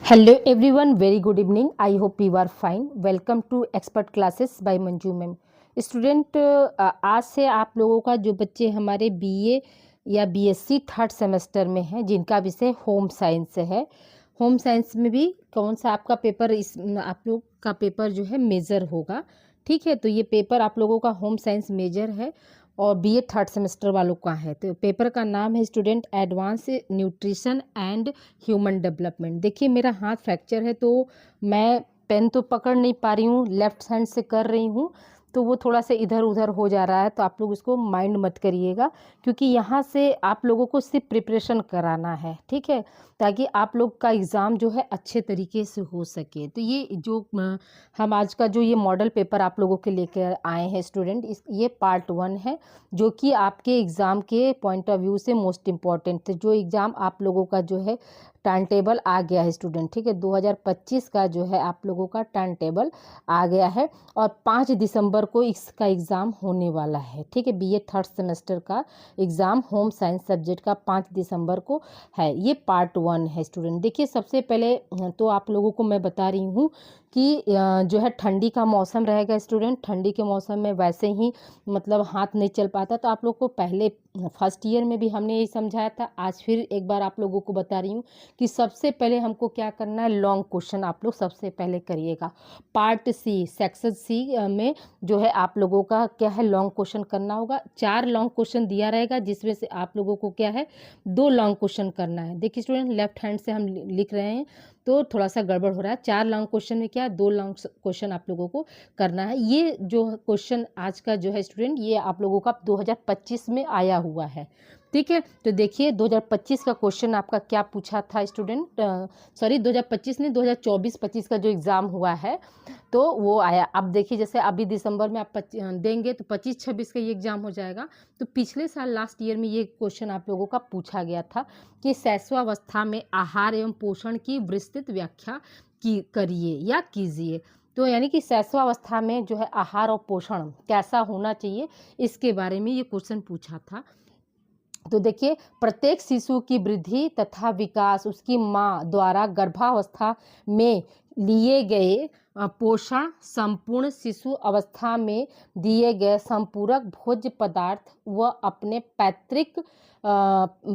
Hello everyone, very good evening. I hope you are fine. Welcome to expert classes by Manju ma'am. Student, आज से आप लोगों का जो बच्चे हमारे बीए या बीएससी थर्ड सेमेस्टर में हैं, जिनका विषय होम साइंस है, होम साइंस में भी कौन सा आपका पेपर आप लोग का पेपर जो है मेजर होगा। ठीक है, तो ये पेपर आप लोगों का होम साइंस मेजर है और बीए थर्ड सेमेस्टर वालों का है। तो पेपर का नाम है student advance nutrition and human development. देखिए मेरा हाथ फ्रैक्चर है तो मैं पेन तो पकड़ नहीं पा रही हूँ, लेफ्ट हैंड से कर रही हूँ, तो वो थोड़ा सा इधर उधर हो जा रहा है, तो आप लोग इसको माइंड मत करिएगा, क्योंकि यहाँ से आप लोगों को सिर्फ प्रिपरेशन कराना है। ठीक है, ताकि आप लोग का एग्ज़ाम जो है अच्छे तरीके से हो सके। तो ये जो हम आज का जो ये मॉडल पेपर आप लोगों के लेकर आए हैं स्टूडेंट, ये पार्ट 1 है, जो कि आपके एग्ज़ाम के पॉइंट ऑफ व्यू से मोस्ट इम्पॉर्टेंट थे। जो एग्ज़ाम आप लोगों का जो है टाइम टेबल आ गया है स्टूडेंट, ठीक है, 2025 का जो है आप लोगों का टाइम टेबल आ गया है और 5 दिसंबर को इसका एग्ज़ाम होने वाला है। ठीक है, बीए थर्ड सेमेस्टर का एग्ज़ाम होम साइंस सब्जेक्ट का 5 दिसंबर को है। ये पार्ट 1 है स्टूडेंट। देखिए सबसे पहले तो आप लोगों को मैं बता रही हूँ कि जो है ठंडी का मौसम रहेगा स्टूडेंट। ठंडी के मौसम में वैसे ही मतलब हाथ नहीं चल पाता, तो आप लोग को पहले फर्स्ट ईयर में भी हमने यही समझाया था। आज फिर एक बार आप लोगों को बता रही हूँ कि सबसे पहले हमको क्या करना है, लॉन्ग क्वेश्चन आप लोग सबसे पहले करिएगा। पार्ट सी सेक्शन सी में जो है आप लोगों का क्या है, लॉन्ग क्वेश्चन करना होगा। 4 लॉन्ग क्वेश्चन दिया रहेगा, जिसमें से आप लोगों को क्या है, 2 लॉन्ग क्वेश्चन करना है। देखिए स्टूडेंट, लेफ्ट हैंड से हम लिख रहे हैं तो थोड़ा सा गड़बड़ हो रहा है। 4 लॉन्ग क्वेश्चन में क्या, 2 लॉन्ग क्वेश्चन आप लोगों को करना है। ये जो क्वेश्चन आज का जो है स्टूडेंट, ये आप लोगों का 2025 में आया हुआ है। ठीक है, तो देखिए 2025 का क्वेश्चन आपका क्या पूछा था स्टूडेंट, सॉरी 2025 नहीं, 2024-25 का जो एग्ज़ाम हुआ है तो वो आया। अब देखिए जैसे अभी दिसंबर में आप देंगे तो 25-26 का ये एग्ज़ाम हो जाएगा। तो पिछले साल लास्ट ईयर में ये क्वेश्चन आप लोगों का पूछा गया था कि शैशवावस्था में आहार एवं पोषण की विस्तृत व्याख्या करिए या कीजिए। तो यानी कि शैशवावस्था में जो है आहार और पोषण कैसा होना चाहिए, इसके बारे में ये क्वेश्चन पूछा था। तो देखिए प्रत्येक शिशु की वृद्धि तथा विकास उसकी माँ द्वारा गर्भावस्था में लिए गए पोषण, संपूर्ण शिशु अवस्था में दिए गए संपूरक भोज्य पदार्थ व अपने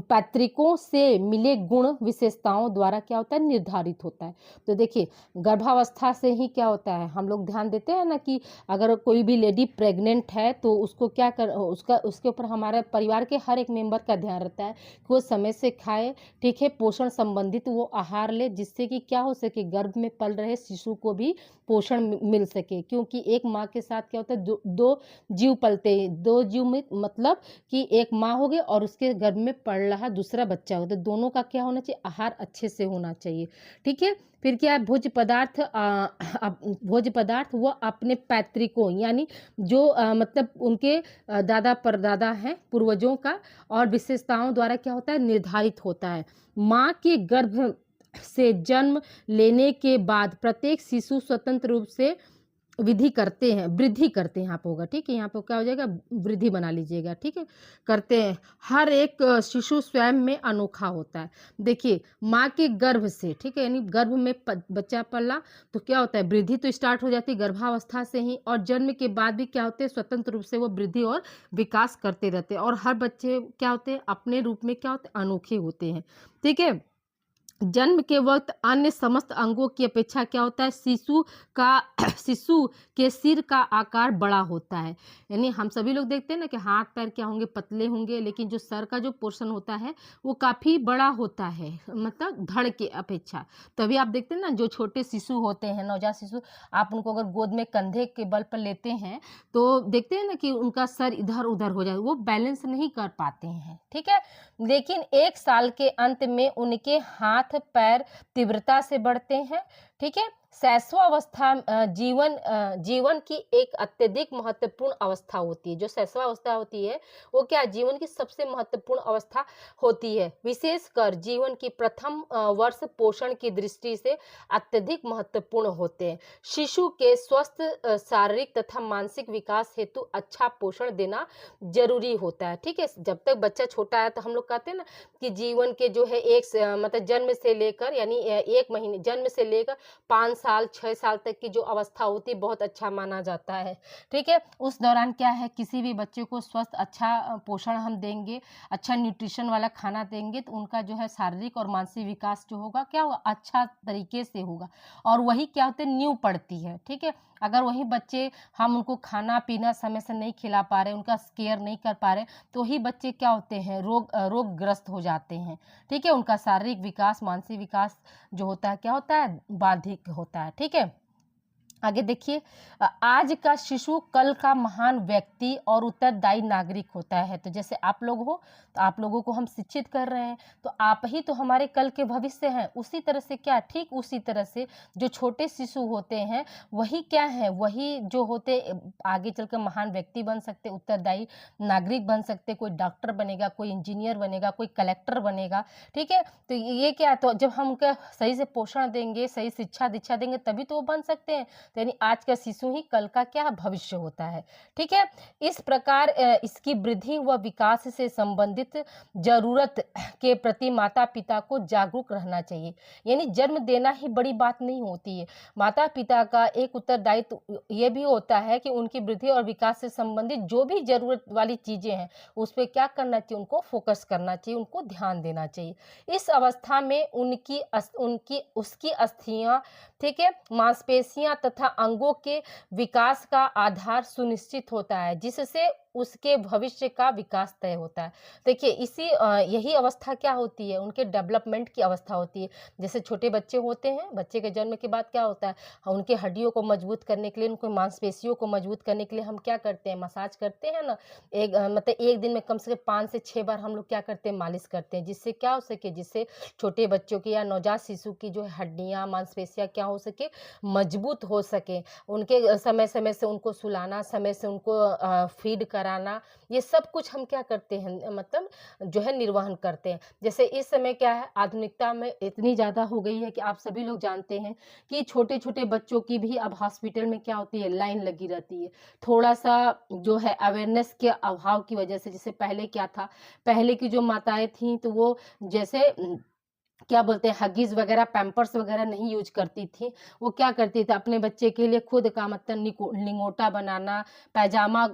पैतृकों से मिले गुण विशेषताओं द्वारा क्या होता है, निर्धारित होता है। तो देखिए गर्भावस्था से ही क्या होता है, हम लोग ध्यान देते हैं ना कि अगर कोई भी लेडी प्रेग्नेंट है तो उसको क्या कर उसके ऊपर हमारे परिवार के हर एक मेंबर का ध्यान रहता है कि वो समय से खाए, ठीक है, पोषण संबंधित वो आहार ले, जिससे कि क्या हो सके, गर्भ में पल रहे शिशु को भी पोषण मिल सके। क्योंकि एक माँ के साथ क्या होता है, दो जीव पलते हैं। 2 जीव में मतलब कि एक माँ हो गई और उसके गर्भ में पल रहा दूसरा बच्चा होता है, दोनों का क्या होना चाहिए, आहार अच्छे से होना चाहिए। ठीक है, फिर क्या है, भोज्य पदार्थ वो अपने पैतृकों यानी जो मतलब उनके दादा परदादा हैं पूर्वजों का और विशेषताओं द्वारा क्या होता है, निर्धारित होता है। माँ के गर्भ से जन्म लेने के बाद प्रत्येक शिशु स्वतंत्र रूप से वृद्धि करते हैं, यहाँ पे होगा, ठीक है, यहाँ पे क्या हो जाएगा, वृद्धि बना लीजिएगा, ठीक है, करते हैं। हर एक शिशु स्वयं में अनोखा होता है। देखिए माँ के गर्भ से, ठीक है, यानी गर्भ में बच्चा पला तो क्या होता है, वृद्धि तो स्टार्ट हो जाती है गर्भावस्था से ही, और जन्म के बाद भी क्या होते हैं, स्वतंत्र रूप से वो वृद्धि और विकास करते रहते हैं। और हर बच्चे क्या होते हैं, अपने रूप में क्या होते हैं, अनोखे होते हैं। ठीक है, जन्म के वक्त अन्य समस्त अंगों की अपेक्षा क्या होता है, शिशु के सिर का आकार बड़ा होता है। यानी हम सभी लोग देखते हैं ना कि हाथ पैर क्या होंगे, पतले होंगे, लेकिन जो सर का जो पोर्शन होता है वो काफ़ी बड़ा होता है, मतलब धड़ के अपेक्षा। तभी आप देखते हैं ना जो छोटे शिशु होते हैं, नवजात शिशु, आप उनको अगर गोद में कंधे के बल पर लेते हैं तो देखते हैं ना कि उनका सर इधर उधर हो जाए, वो बैलेंस नहीं कर पाते हैं। ठीक है, लेकिन 1 साल के अंत में उनके हाथ पैर तीव्रता से बढ़ते हैं। ठीक है, शैशवावस्था जीवन की एक अत्यधिक महत्वपूर्ण अवस्था होती है। जो शैशवावस्था होती है वो क्या जीवन की सबसे महत्वपूर्ण अवस्था होती है। विशेषकर जीवन की प्रथम वर्ष पोषण की दृष्टि से अत्यधिक महत्वपूर्ण होते हैं। शिशु के स्वस्थ शारीरिक तथा मानसिक विकास हेतु अच्छा पोषण देना जरूरी होता है। ठीक है, जब तक बच्चा छोटा है तो हम लोग कहते हैं ना कि जीवन के जो है मतलब जन्म से लेकर यानी 1 महीने जन्म से लेकर 5 साल 6 साल तक की जो अवस्था होती है बहुत अच्छा माना जाता है। ठीक है, उस दौरान क्या है किसी भी बच्चे को स्वस्थ अच्छा पोषण हम देंगे, अच्छा न्यूट्रिशन वाला खाना देंगे तो उनका जो है शारीरिक और मानसिक विकास जो होगा क्या होगा अच्छा तरीके से होगा। और वही क्या होते हैं नींव पड़ती है। ठीक है, अगर वही बच्चे हम उनको खाना पीना समय से नहीं खिला पा रहे, उनका केयर नहीं कर पा रहे, तो ही बच्चे क्या होते हैं रोगग्रस्त हो जाते हैं। ठीक है, उनका शारीरिक विकास मानसिक विकास जो होता है क्या होता है बाधित होता है। ठीक है, आगे देखिए, आज का शिशु कल का महान व्यक्ति और उत्तरदायी नागरिक होता है। तो जैसे आप लोग हो तो आप लोगों को हम शिक्षित कर रहे हैं, तो आप ही तो हमारे कल के भविष्य हैं। उसी तरह से क्या ठीक उसी तरह से जो छोटे शिशु होते हैं वही क्या है वही जो होते आगे चलकर महान व्यक्ति बन सकते, उत्तरदायी नागरिक बन सकते, कोई डॉक्टर बनेगा, कोई इंजीनियर बनेगा, कोई कलेक्टर बनेगा। ठीक है, तो ये क्या तो जब हम उनका सही से पोषण देंगे, सही शिक्षा दीक्षा देंगे तभी तो वो बन सकते हैं। तो यानी आज का शिशु ही कल का क्या भविष्य होता है। ठीक है, इस प्रकार इसकी वृद्धि व विकास से संबंधित जरूरत के प्रति माता पिता को जागरूक रहना चाहिए। यानी जन्म देना ही बड़ी बात नहीं होती है, माता पिता का एक उत्तरदायित्व ये भी होता है कि उनकी वृद्धि और विकास से संबंधित जो भी जरूरत वाली चीजें हैं उस पर क्या करना चाहिए, उनको फोकस करना चाहिए, उनको ध्यान देना चाहिए। इस अवस्था में उनकी उसकी अस्थियां, ठीक है, मांसपेशियां तथा अंगों के विकास का आधार सुनिश्चित होता है जिससे उसके भविष्य का विकास तय होता है। देखिए यही अवस्था क्या होती है उनके डेवलपमेंट की अवस्था होती है। जैसे छोटे बच्चे होते हैं, बच्चे के जन्म के बाद क्या होता है उनके हड्डियों को मजबूत करने के लिए, उनके मांसपेशियों को मजबूत करने के लिए हम क्या करते हैं मसाज करते हैं ना। मतलब एक दिन में कम से कम 5 से 6 बार हम लोग क्या करते हैं मालिश करते हैं, जिससे क्या हो सके, जिससे छोटे बच्चों की या नवजात शिशु की जो हड्डियां मांसपेशियां क्या हो सके मजबूत हो सके। उनके समय समय से उनको सुलाना, समय से उनको फीड कराना, ये सब कुछ हम क्या करते हैं मतलब जो है निर्वहन करते हैं। जैसे इस समय क्या है आधुनिकता में इतनी ज़्यादा हो गई है कि आप सभी लोग जानते हैं कि छोटे छोटे बच्चों की भी अब हॉस्पिटल में क्या होती है लाइन लगी रहती है। थोड़ा सा जो है अवेयरनेस के अभाव की वजह से, जैसे पहले क्या था, पहले की जो माताएं थीं तो वो जैसे क्या बोलते हैं हगीज वगैरह पैम्पर्स वगैरह नहीं यूज करती थी। वो क्या करती थी अपने बच्चे के लिए खुद का मतलब लिंगोटा बनाना, पैजामा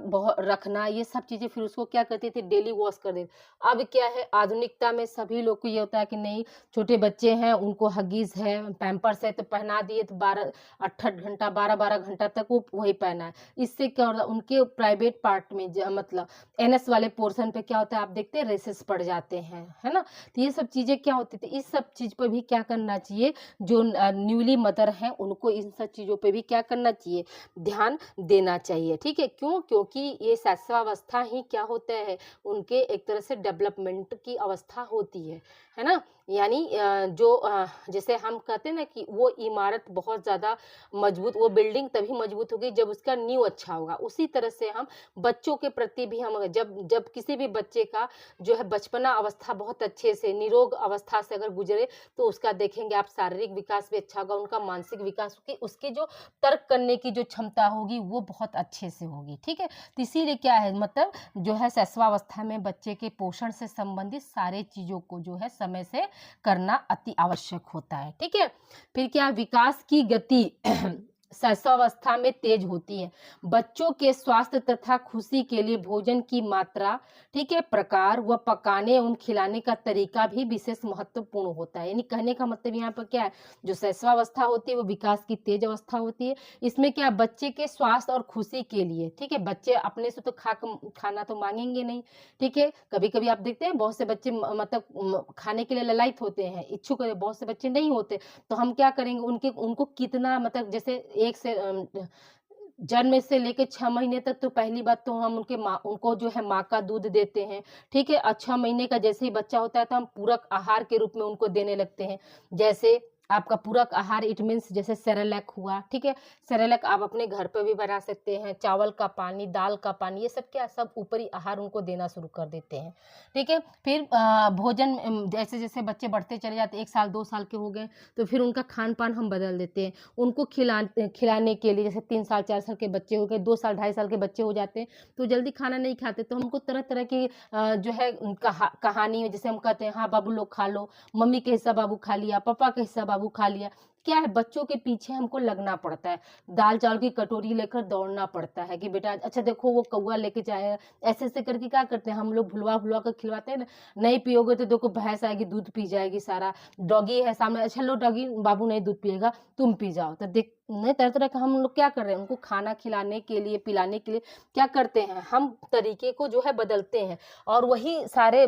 रखना, ये सब चीजें फिर उसको क्या करती थी डेली वॉश कर देती। अब क्या है आधुनिकता में सभी लोग को ये होता है कि नहीं छोटे बच्चे हैं उनको हगीज है पैम्पर्स है तो पहना दिए तो 12-8 घंटा 12-12 घंटा तक वो वही पहना है। इससे क्या होता है उनके प्राइवेट पार्ट में मतलब एनएस वाले पोर्शन पे क्या होता है आप देखते हैं रेसेस पड़ जाते हैं, है ना। तो ये सब चीजें क्या होती थी, इस सब चीज पर भी क्या करना चाहिए, जो न्यूली मदर हैं उनको इन सब चीजों पे भी क्या करना चाहिए, ध्यान देना चाहिए। ठीक है, क्यों, क्योंकि ये शैशवावस्था ही क्या होता है उनके एक तरह से डेवलपमेंट की अवस्था होती है ना। यानी जैसे हम कहते हैं ना कि वो इमारत बहुत ज्यादा मजबूत, वो बिल्डिंग तभी मजबूत होगी जब उसका नींव अच्छा होगा। उसी तरह से हम बच्चों के प्रति भी हम जब किसी भी बच्चे का जो है बचपना अवस्था बहुत अच्छे से निरोग अवस्था से अगर गुजरे तो उसका देखेंगे आप शारीरिक विकास भी अच्छा होगा, उनका मानसिक विकास होगी, उसकी जो तर्क करने की जो क्षमता होगी वो बहुत अच्छे से होगी। ठीक है, तो इसीलिए क्या है मतलब जो है शैशवावस्था में बच्चे के पोषण से संबंधित सारे चीजों को जो है समय से करना अति आवश्यक होता है। ठीक है, फिर क्या विकास की गति शैशवावस्था में तेज होती है। बच्चों के स्वास्थ्य तथा खुशी के लिए भोजन की मात्रा, ठीक है, प्रकार व पकाने एवं खिलाने का तरीका भी विशेष महत्वपूर्ण होता है। यानी कहने का मतलब यहाँ पर क्या है, जो शैशवावस्था होती है वो विकास की तेज अवस्था होती है। इसमें क्या बच्चे के स्वास्थ्य और खुशी के लिए, ठीक है, बच्चे अपने से तो खाना तो मांगेंगे नहीं। ठीक है, कभी कभी आप देखते हैं बहुत से बच्चे मतलब खाने के लिए ललायत होते हैं, इच्छुक, बहुत से बच्चे नहीं होते। तो हम क्या करेंगे उनको कितना मतलब जैसे एक से जन्म से लेके 6 महीने तक तो पहली बात तो हम उनको जो है माँ का दूध देते हैं। ठीक है, 6 महीने का जैसे ही बच्चा होता है तो हम पूरक आहार के रूप में उनको देने लगते हैं। जैसे आपका पूरक आहार इट मीन्स जैसे सेरेलैक हुआ, ठीक है। सेरेलैक आप अपने घर पे भी बना सकते हैं। चावल का पानी, दाल का पानी, ये सब क्या, सब ऊपरी आहार उनको देना शुरू कर देते हैं, ठीक है। फिर भोजन जैसे जैसे बच्चे बढ़ते चले जाते हैं, 1 साल 2 साल के हो गए, तो फिर उनका खान पान हम बदल देते हैं। उनको खिलाने के लिए, जैसे 3 साल 4 साल के बच्चे हो गए, 2 साल 2.5 साल के बच्चे हो जाते हैं, तो जल्दी खाना नहीं खाते, तो हमको तरह तरह की जो है कहानी, जैसे हम कहते हैं, हाँ बाबू लोग खा लो, मम्मी का हिस्सा बाबू खा लिया, पापा का हिस्सा बाबू खा लिया। क्या है, बच्चों के पीछे हमको लगना पड़ता है, दाल चावल की कटोरी लेकर दौड़ना पड़ता है कि बेटा अच्छा देखो वो कौवा लेके जाए, ऐसे ऐसे करके क्या करते हैं हम लोग, भुलवा भुलवा कर खिलवाते हैं ना। नहीं पियोगे तो देखो भैंस आएगी दूध पी जाएगी सारा, डॉगी है सामने, अच्छा लो डॉगी, बाबू नहीं दूध पिएगा, तुम पी जाओ। तो देख नहीं, तरह तरह का हम लोग क्या कर रहे हैं, उनको खाना खिलाने के लिए, पिलाने के लिए क्या करते हैं, हम तरीके को जो है बदलते हैं, और वही सारे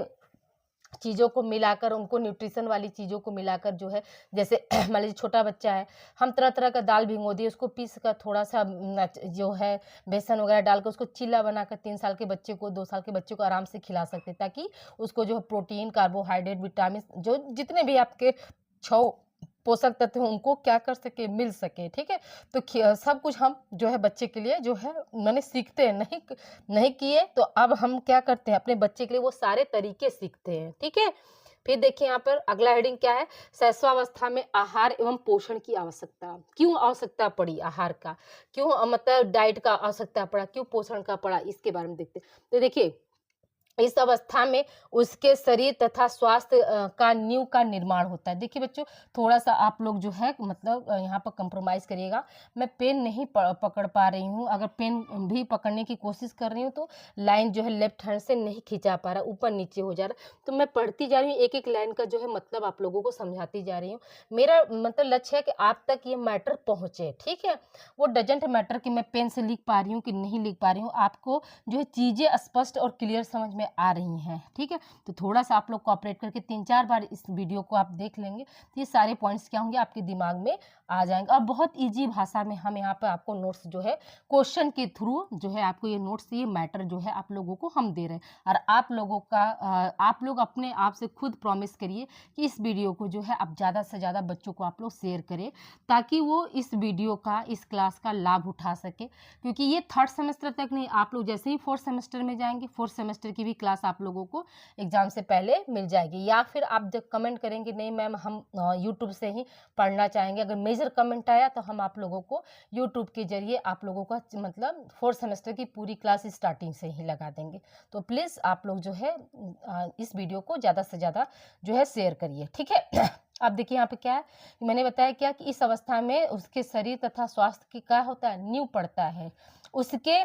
चीज़ों को मिलाकर, उनको न्यूट्रिशन वाली चीज़ों को मिलाकर जो है, जैसे मान लीजिए छोटा बच्चा है, हम तरह तरह का दाल भिगो दिए, उसको पीस कर थोड़ा सा जो है बेसन वगैरह डालकर उसको चिल्ला बनाकर 3 साल के बच्चे को, 2 साल के बच्चे को आराम से खिला सकते हैं, ताकि उसको जो प्रोटीन, कार्बोहाइड्रेट, विटामिन, जो जितने भी आपके 6 पोषक तत्व हैं, उनको क्या कर सके, मिल सके, ठीक है। तो सब कुछ हम जो है बच्चे के लिए जो है मैंने सीखते हैं, नहीं नहीं किए तो अब हम क्या करते हैं, अपने बच्चे के लिए वो सारे तरीके सीखते हैं, ठीक है। फिर देखिए यहाँ पर अगला हेडिंग क्या है, शैशवावस्था में आहार एवं पोषण की आवश्यकता। क्यों आवश्यकता पड़ी आहार का, क्यों मतलब डाइट का आवश्यकता पड़ा, क्यों पोषण का पड़ा, इसके बारे में देखते हैं। तो देखिए इस अवस्था में उसके शरीर तथा स्वास्थ्य का नींव का निर्माण होता है। देखिए बच्चों, थोड़ा सा आप लोग जो है मतलब यहाँ पर कंप्रोमाइज़ करिएगा। मैं पेन नहीं पकड़ पा रही हूँ, अगर पेन भी पकड़ने की कोशिश कर रही हूँ तो लाइन जो है लेफ्ट हैंड से नहीं खींचा पा रहा, ऊपर नीचे हो जा रहा। तो मैं पढ़ती जा रही हूँ, एक एक लाइन का जो है मतलब आप लोगों को समझाती जा रही हूँ। मेरा मतलब लक्ष्य है कि आप तक ये मैटर पहुँचे, ठीक है। वो डजेंट मैटर कि मैं पेन से लिख पा रही हूँ कि नहीं लिख पा रही हूँ, आपको जो है चीज़ें स्पष्ट और क्लियर समझ में आ रही हैं, ठीक है। तो थोड़ा सा आप लोग कोऑपरेट करके 3-4 बार इस वीडियो को आप देख लेंगे तो ये सारे पॉइंट्स क्या होंगे, आपके दिमाग में आ जाएंगे। और बहुत इजी भाषा में हम यहाँ पर आपको नोट्स जो है क्वेश्चन के थ्रू जो है आपको ये नोट्स, ये मैटर जो है आप लोगों को हम दे रहे हैं। और आप लोगों का आप लोग अपने आप से खुद प्रॉमिस करिए कि इस वीडियो को जो है आप ज़्यादा से ज़्यादा बच्चों को आप लोग शेयर करें, ताकि वो इस वीडियो का, इस क्लास का लाभ उठा सके। क्योंकि ये 3rd सेमेस्टर तक नहीं, आप लोग जैसे ही 4th सेमेस्टर में जाएंगे, 4th सेमेस्टर की भी क्लास आप लोगों को एग्जाम से पहले मिल जाएगी। या फिर आप जब कमेंट करेंगे नहीं मैम हम यूट्यूब से ही पढ़ना चाहेंगे, अगर मेजर कमेंट आया तो हम आप लोगों को यूट्यूब के जरिए आप लोगों का मतलब 4th सेमेस्टर की पूरी क्लास स्टार्टिंग से ही लगा देंगे। तो प्लीज़ आप लोग जो है इस वीडियो को ज़्यादा से ज़्यादा जो है शेयर करिए, ठीक है। अब देखिए यहाँ पे क्या है, मैंने बताया क्या कि इस अवस्था में उसके शरीर तथा स्वास्थ्य की क्या होता है, नींव पड़ता है। उसके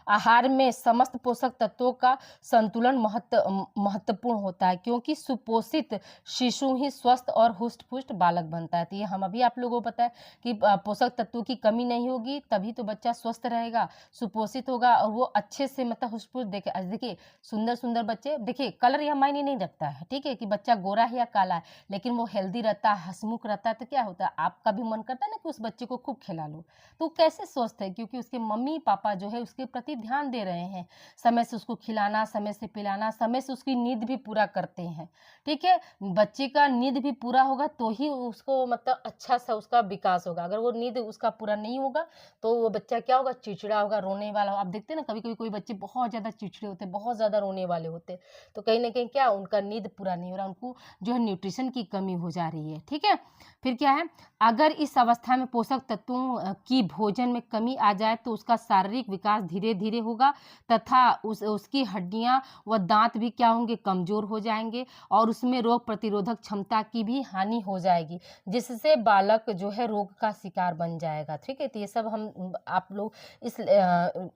आहार में समस्त पोषक तत्वों का संतुलन महत्वपूर्ण होता है, क्योंकि सुपोषित शिशु ही स्वस्थ और हुष्ट-पुष्ट बालक बनता है। तो ये हम अभी आप लोगों को पता है कि पोषक तत्वों की कमी नहीं होगी तभी तो बच्चा स्वस्थ रहेगा, सुपोषित होगा और वो अच्छे से मतलब हुष्ट-पुष्ट देखिए सुंदर-सुंदर बच्चे, देखिए कलर यह मायने नहीं रखता है, ठीक है, कि बच्चा गोरा है या काला है, लेकिन वो हेल्दी रहता है, हँसमुख रहता है, तो क्या होता है, आपका भी मन करता है ना कि उस बच्चे को खूब खिला लो। तो कैसे स्वस्थ है, क्योंकि उसके मम्मी पापा जो है उसके प्रति ध्यान दे रहे हैं, समय से उसको खिलाना, समय से पिलाना, समय से उसकी नींद भी पूरा करते हैं, ठीक है। बच्चे का नींद भी पूरा होगा तो ही उसको मतलब अच्छा सा उसका विकास होगा। अगर वो नींद उसका पूरा नहीं होगा तो वो बच्चा क्या होगा, चिड़चिड़ा होगा, रोने वाला होगा। आप देखते हैं ना कभी कभी कोई बच्चे बहुत ज़्यादा चिड़चिड़े होते हैं, बहुत ज़्यादा रोने वाले होते हैं, तो कहीं ना कहीं क्या उनका नींद पूरा नहीं हो रहा, उनको जो है न्यूट्रिशन की कमी हो जा रही है, ठीक है। फिर क्या है, अगर इस अवस्था में पोषक तत्वों की भोजन में कमी आ जाए तो उसका शारीरिक विकास धीरे धीरे होगा तथा उसकी हड्डियां व दांत भी क्या होंगे, कमजोर हो जाएंगे और उसमें रोग प्रतिरोधक क्षमता की भी हानि हो जाएगी, जिससे बालक जो है रोग का शिकार बन जाएगा, ठीक है। तो ये सब हम आप लोग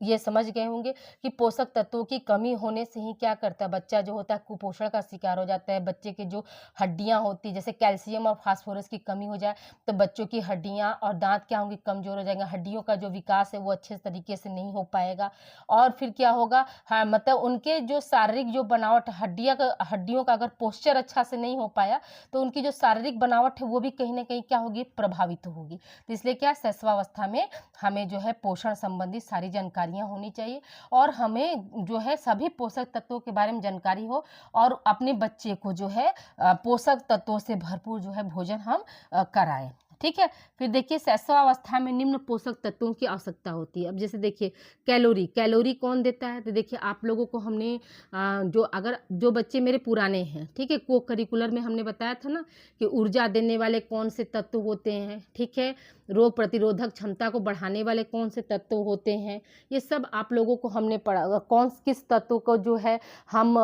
ये समझ गए होंगे कि पोषक तत्वों की कमी होने से ही क्या करता है, बच्चा जो होता है कुपोषण का शिकार हो जाता है। बच्चे के जो हड्डियां होती, जैसे कैल्शियम और फास्फोरस की कमी हो जाए तो बच्चों की हड्डियां और दांत क्या होंगे, कमजोर हो जाएंगे, हड्डियों का जो विकास है वो अच्छे तरीके से नहीं हो पाएगा। और फिर क्या होगा, हाँ मतलब उनके जो शारीरिक जो बनावट हड्डियों का अगर पोस्चर अच्छा से नहीं हो पाया तो उनकी जो शारीरिक बनावट है वो भी कहीं ना कहीं क्या होगी, प्रभावित होगी। तो इसलिए क्या, शैशवावस्था में हमें जो है पोषण संबंधी सारी जानकारियां होनी चाहिए और हमें जो है सभी पोषक तत्वों के बारे में जानकारी हो और अपने बच्चे को जो है पोषक तत्वों से भरपूर जो है भोजन हम कराएं। ठीक है। फिर देखिए शैशवावस्था में निम्न पोषक तत्वों की आवश्यकता होती है। अब जैसे देखिए कैलोरी कौन देता है, तो देखिए आप लोगों को हमने जो बच्चे मेरे पुराने हैं, ठीक है, को करिकुलर में हमने बताया था ना कि ऊर्जा देने वाले कौन से तत्व होते हैं, ठीक है, रोग प्रतिरोधक क्षमता को बढ़ाने वाले कौन से तत्व होते हैं, ये सब आप लोगों को हमने पढ़ा। किस तत्व को जो है हम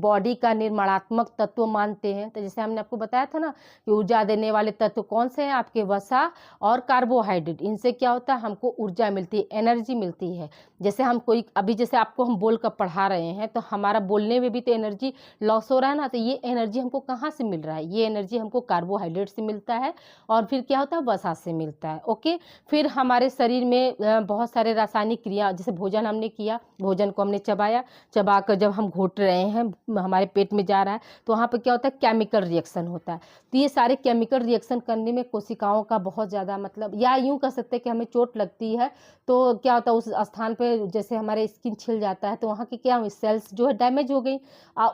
बॉडी का निर्माणात्मक तत्व मानते हैं। तो जैसे हमने आपको बताया था ना कि ऊर्जा देने वाले तत्व कौन से हैं, आपके वसा और कार्बोहाइड्रेट। इनसे क्या होता है, हमको ऊर्जा मिलती है, एनर्जी मिलती है। जैसे हम अभी जैसे आपको हम बोल कर पढ़ा रहे हैं तो हमारा बोलने में भी तो एनर्जी लॉस हो रहा है ना, तो ये एनर्जी हमको कहाँ से मिल रहा है, ये एनर्जी हमको कार्बोहाइड्रेट से मिलता है और फिर क्या होता है, वसा से मिलता है। ओके। फिर हमारे शरीर में बहुत सारे रासायनिक क्रिया, जैसे भोजन हमने किया, भोजन को हमने चबा कर जब हम घोट रहे हैं, हमारे पेट में जा रहा है, तो वहाँ पर क्या होता है, केमिकल रिएक्शन होता है। तो ये सारे केमिकल रिएक्शन करने में कोशिकाओं का बहुत ज़्यादा मतलब, या यूँ कह सकते हैं कि हमें चोट लगती है तो क्या होता है, उस स्थान पे जैसे हमारे स्किन छिल जाता है तो वहाँ की क्या सेल्स जो है डैमेज हो गई।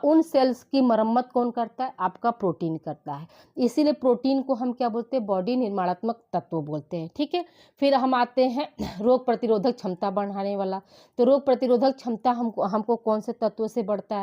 उन सेल्स की मरम्मत कौन करता है, आपका प्रोटीन करता है। इसीलिए प्रोटीन को हम क्या बोलते हैं, बॉडी निर्माणात्मक तत्व बोलते हैं। ठीक है। फिर हम आते हैं रोग प्रतिरोधक क्षमता बढ़ाने वाला। तो रोग प्रतिरोधक क्षमता हमको कौन से तत्व से बनता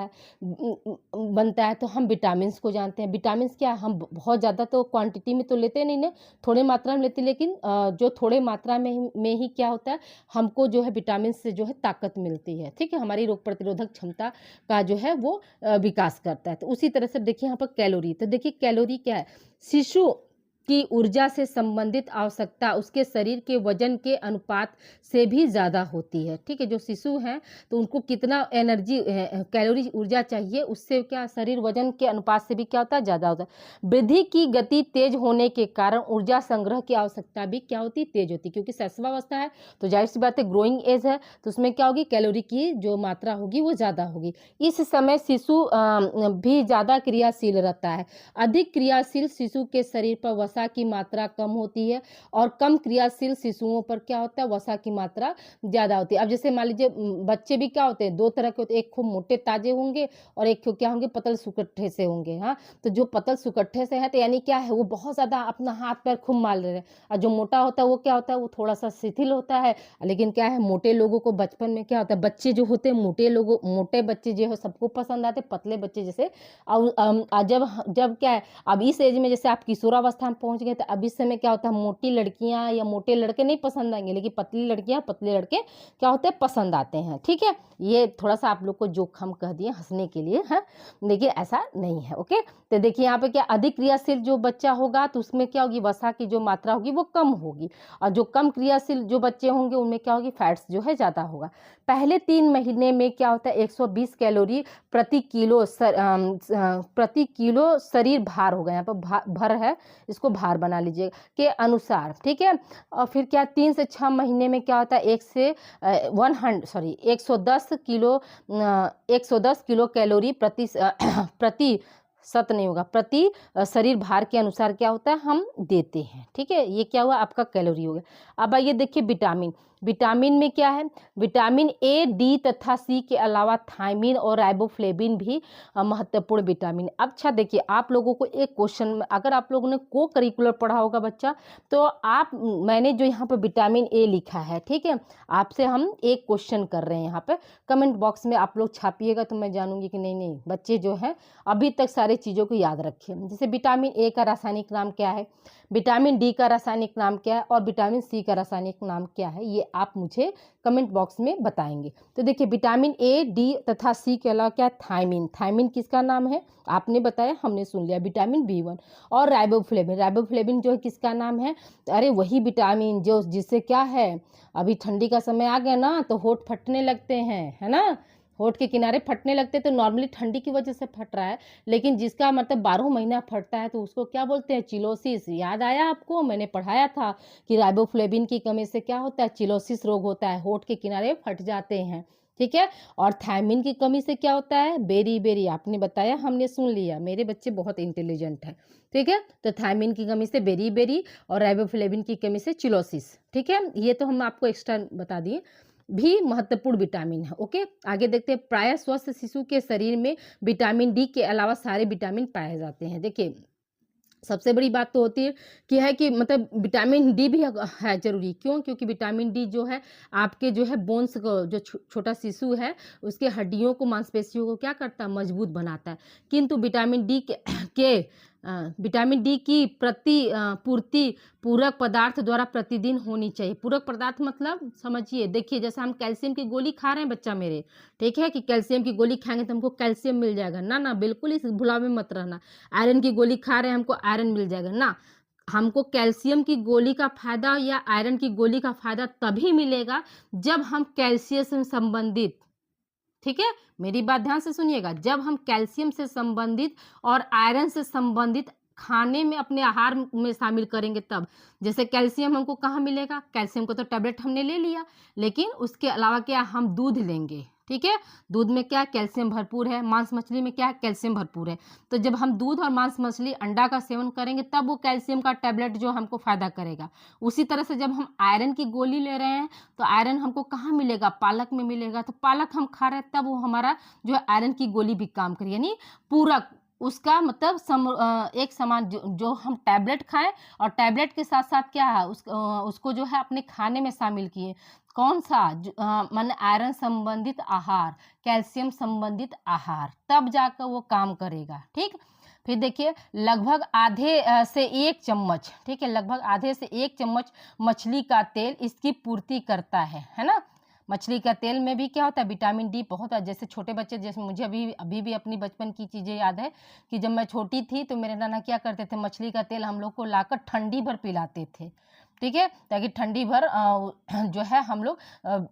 है, तो हम विटामिन को जानते हैं। विटामिन क्या है, हम बहुत ज़्यादा तो क्वांटिटी में तो लेते नहीं ना, थोड़े मात्रा में लेते, लेकिन जो थोड़े मात्रा में ही क्या होता है, हमको जो है विटामिन से जो है ताकत मिलती है। ठीक है, हमारी रोग प्रतिरोधक क्षमता का जो है वो विकास करता है। तो उसी तरह से देखिए यहाँ पर कैलोरी, तो देखिए कैलोरी क्या है, शिशु की ऊर्जा से संबंधित आवश्यकता उसके शरीर के वजन के अनुपात से भी ज़्यादा होती है। ठीक है, जो शिशु हैं तो उनको कितना एनर्जी कैलोरी ऊर्जा चाहिए, उससे क्या शरीर वजन के अनुपात से भी क्या होता है, ज़्यादा होता है। वृद्धि की गति तेज होने के कारण ऊर्जा संग्रह की आवश्यकता भी क्या होती है, तेज होती है, क्योंकि शैशवावस्था है तो जाहिर सी बात है ग्रोइंग एज है, तो उसमें क्या होगी, कैलोरी की जो मात्रा होगी वो ज़्यादा होगी। इस समय शिशु भी ज़्यादा क्रियाशील रहता है। अधिक क्रियाशील शिशु के शरीर पर वसा की मात्रा कम होती है और कम क्रियाशील शिशुओं पर क्या होता है, वसा की मात्रा ज्यादा होती है। अब जैसे मान लीजिए बच्चे भी क्या होते हैं, दो तरह के होते हैं, एक खूब मोटे ताजे होंगे और एक क्या होंगे, पतल सुकट्ठे से होंगे। हाँ, तो जो पतल सुकट्ठे से है तो यानी क्या है, वो बहुत ज्यादा अपना हाथ पैर खूब मार रहे हैं, और जो मोटा होता है वो क्या होता है, वो थोड़ा सा शिथिल होता है। लेकिन क्या है, मोटे लोगों को बचपन में क्या होता है, बच्चे जो होते हैं मोटे बच्चे जो है सबको पसंद आते, पतले बच्चे जैसे जब क्या है, अब इस एज में जैसे आप किशोरावस्था में पहुंच गए, तो अब इस समय क्या होता है, मोटी लड़कियां या मोटे लड़के नहीं पसंद आएंगे, लेकिन पतली लड़कियां पतले लड़के क्या होते हैं, पसंद आते हैं। ठीक है, ये थोड़ा सा आप लोग को जोक हम कह दिए हंसने के लिए, है, देखिए ऐसा नहीं है। ओके, तो देखिए यहाँ पे क्या, अधिक क्रियाशील जो बच्चा होगा तो उसमें क्या होगी, वसा की जो मात्रा होगी वो कम होगी, और जो कम क्रियाशील जो बच्चे होंगे उनमें क्या होगी, फैट्स जो है ज्यादा होगा। पहले 3 महीने में क्या होता है, 120 कैलोरी प्रति किलो शरीर भार होगा, यहाँ पर भर है, इसको भार बना लीजिए के अनुसार। ठीक है, और फिर क्या 3 से 6 महीने में क्या होता है, 110 किलो कैलोरी प्रति शरीर भार के अनुसार क्या होता है, हम देते हैं। ठीक है, ये क्या हुआ, आपका कैलोरी हो गया। अब आइए देखिए विटामिन में क्या है, विटामिन ए, डी तथा सी के अलावा थायमिन और राइबोफ्लेविन भी महत्वपूर्ण विटामिन। अब अच्छा देखिए, आप लोगों को एक क्वेश्चन, अगर आप लोगों ने को करिकुलर पढ़ा होगा बच्चा, तो मैंने जो यहाँ पे विटामिन ए लिखा है, ठीक है, आपसे हम एक क्वेश्चन कर रहे हैं, यहाँ पे कमेंट बॉक्स में आप लोग छापिएगा तो मैं जानूंगी कि नहीं बच्चे जो हैं अभी तक सारी चीज़ों को याद रखिए। जैसे विटामिन ए का रासायनिक नाम क्या है, विटामिन डी का रासायनिक नाम क्या है, और विटामिन सी का रासायनिक नाम क्या है, ये आप मुझे कमेंट बॉक्स में बताएंगे। तो देखिए विटामिन ए, डी तथा सी के अलावा क्या, थायमिन किसका नाम है, आपने बताया, हमने सुन लिया, विटामिन B1। और राइबोफ्लेविन जो है किसका नाम है, अरे वही विटामिन जिससे क्या है, अभी ठंडी का समय आ गया ना तो होठ फटने लगते हैं, है ना, होठ के किनारे फटने लगते तो नॉर्मली ठंडी की वजह से फट रहा है, लेकिन जिसका मतलब 12 महीना फटता है तो उसको क्या बोलते हैं, चिलोसिस। याद आया आपको, मैंने पढ़ाया था कि राइबोफ्लेविन की कमी से क्या होता है, चिलोसिस रोग होता है, होठ के किनारे फट जाते हैं, ठीक है। और थायमिन की कमी से क्या होता है, बेरी बेरी। आपने बताया, हमने सुन लिया, मेरे बच्चे बहुत इंटेलिजेंट है, ठीक है। तो थायमिन की कमी से बेरी बेरी और राइबोफ्लेविन की कमी से चिलोसिस, ठीक है। ये तो हम आपको एक्स्ट्रा बता दिए, भी महत्वपूर्ण विटामिन है। ओके, आगे देखते हैं। प्राय स्वस्थ शिशु के शरीर में विटामिन डी के अलावा सारे विटामिन पाए जाते हैं। देखिए, सबसे बड़ी बात तो होती है कि मतलब विटामिन डी भी है जरूरी। क्यों? क्योंकि विटामिन डी जो है आपके जो है बोन्स को, जो छोटा शिशु है उसके हड्डियों को, मांसपेशियों को क्या करता है, मजबूत बनाता है। किंतु विटामिन डी विटामिन डी की पूर्ति पूरक पदार्थ द्वारा प्रतिदिन होनी चाहिए। पूरक पदार्थ मतलब समझिए, देखिए जैसे हम कैल्शियम की गोली खा रहे हैं बच्चा मेरे, ठीक है, कि कैल्शियम की गोली खाएंगे तो हमको कैल्शियम मिल जाएगा ना, ना, बिल्कुल इस भुलावे में मत रहना। आयरन की गोली खा रहे हैं, हमको आयरन मिल जाएगा ना। हमको कैल्शियम की गोली का फायदा या आयरन की गोली का फायदा तभी मिलेगा जब हम कैल्शियम से संबंधित, ठीक है, मेरी बात ध्यान से सुनिएगा, जब हम कैल्शियम से संबंधित और आयरन से संबंधित खाने में अपने आहार में शामिल करेंगे तब। जैसे कैल्शियम हमको कहाँ मिलेगा, कैल्शियम को तो टैबलेट हमने ले लिया, लेकिन उसके अलावा क्या, हम दूध लेंगे, ठीक है। दूध में क्या, कैल्शियम भरपूर है। मांस मछली में क्या है, कैल्शियम भरपूर है। तो जब हम दूध और मांस मछली अंडा का सेवन करेंगे तब वो कैल्शियम का टैबलेट जो हमको फायदा करेगा। उसी तरह से जब हम आयरन की गोली ले रहे हैं तो आयरन हमको कहाँ मिलेगा, पालक में मिलेगा। तो पालक हम खा रहे हैं तब वो हमारा जो है आयरन की गोली भी काम करेगी, यानी पूरक। उसका मतलब एक समान, जो हम टैबलेट खाएं और टैबलेट के साथ साथ क्या है, उसको जो है अपने खाने में शामिल किए। कौन सा, माने आयरन संबंधित आहार, कैल्शियम संबंधित आहार, तब जाकर वो काम करेगा, ठीक। फिर देखिए, लगभग आधे से 1 चम्मच, ठीक है, लगभग आधे से 1 चम्मच मछली का तेल इसकी पूर्ति करता है ना। मछली का तेल में भी क्या होता है, विटामिन डी बहुत है। जैसे छोटे बच्चे, जैसे मुझे अभी भी अपनी बचपन की चीज़ें याद है कि जब मैं छोटी थी तो मेरे नाना क्या करते थे, मछली का तेल हम लोग को लाकर ठंडी भर पिलाते थे, ठीक है, ताकि ठंडी भर जो है हम लोग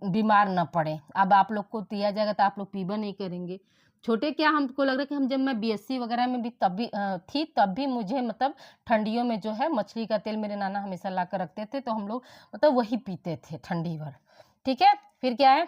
बीमार न पड़े। अब आप लोग को दिया जाएगा तो आप लोग पीबा नहीं करेंगे। छोटे क्या, हमको लग रहा है कि हम, जब मैं बीएससी वगैरह में भी तब भी मुझे मतलब ठंडियों में जो है मछली का तेल मेरे नाना हमेशा ला कर रखते थे, तो हम लोग मतलब वही पीते थे ठंडी भर, ठीक है। फिर क्या है,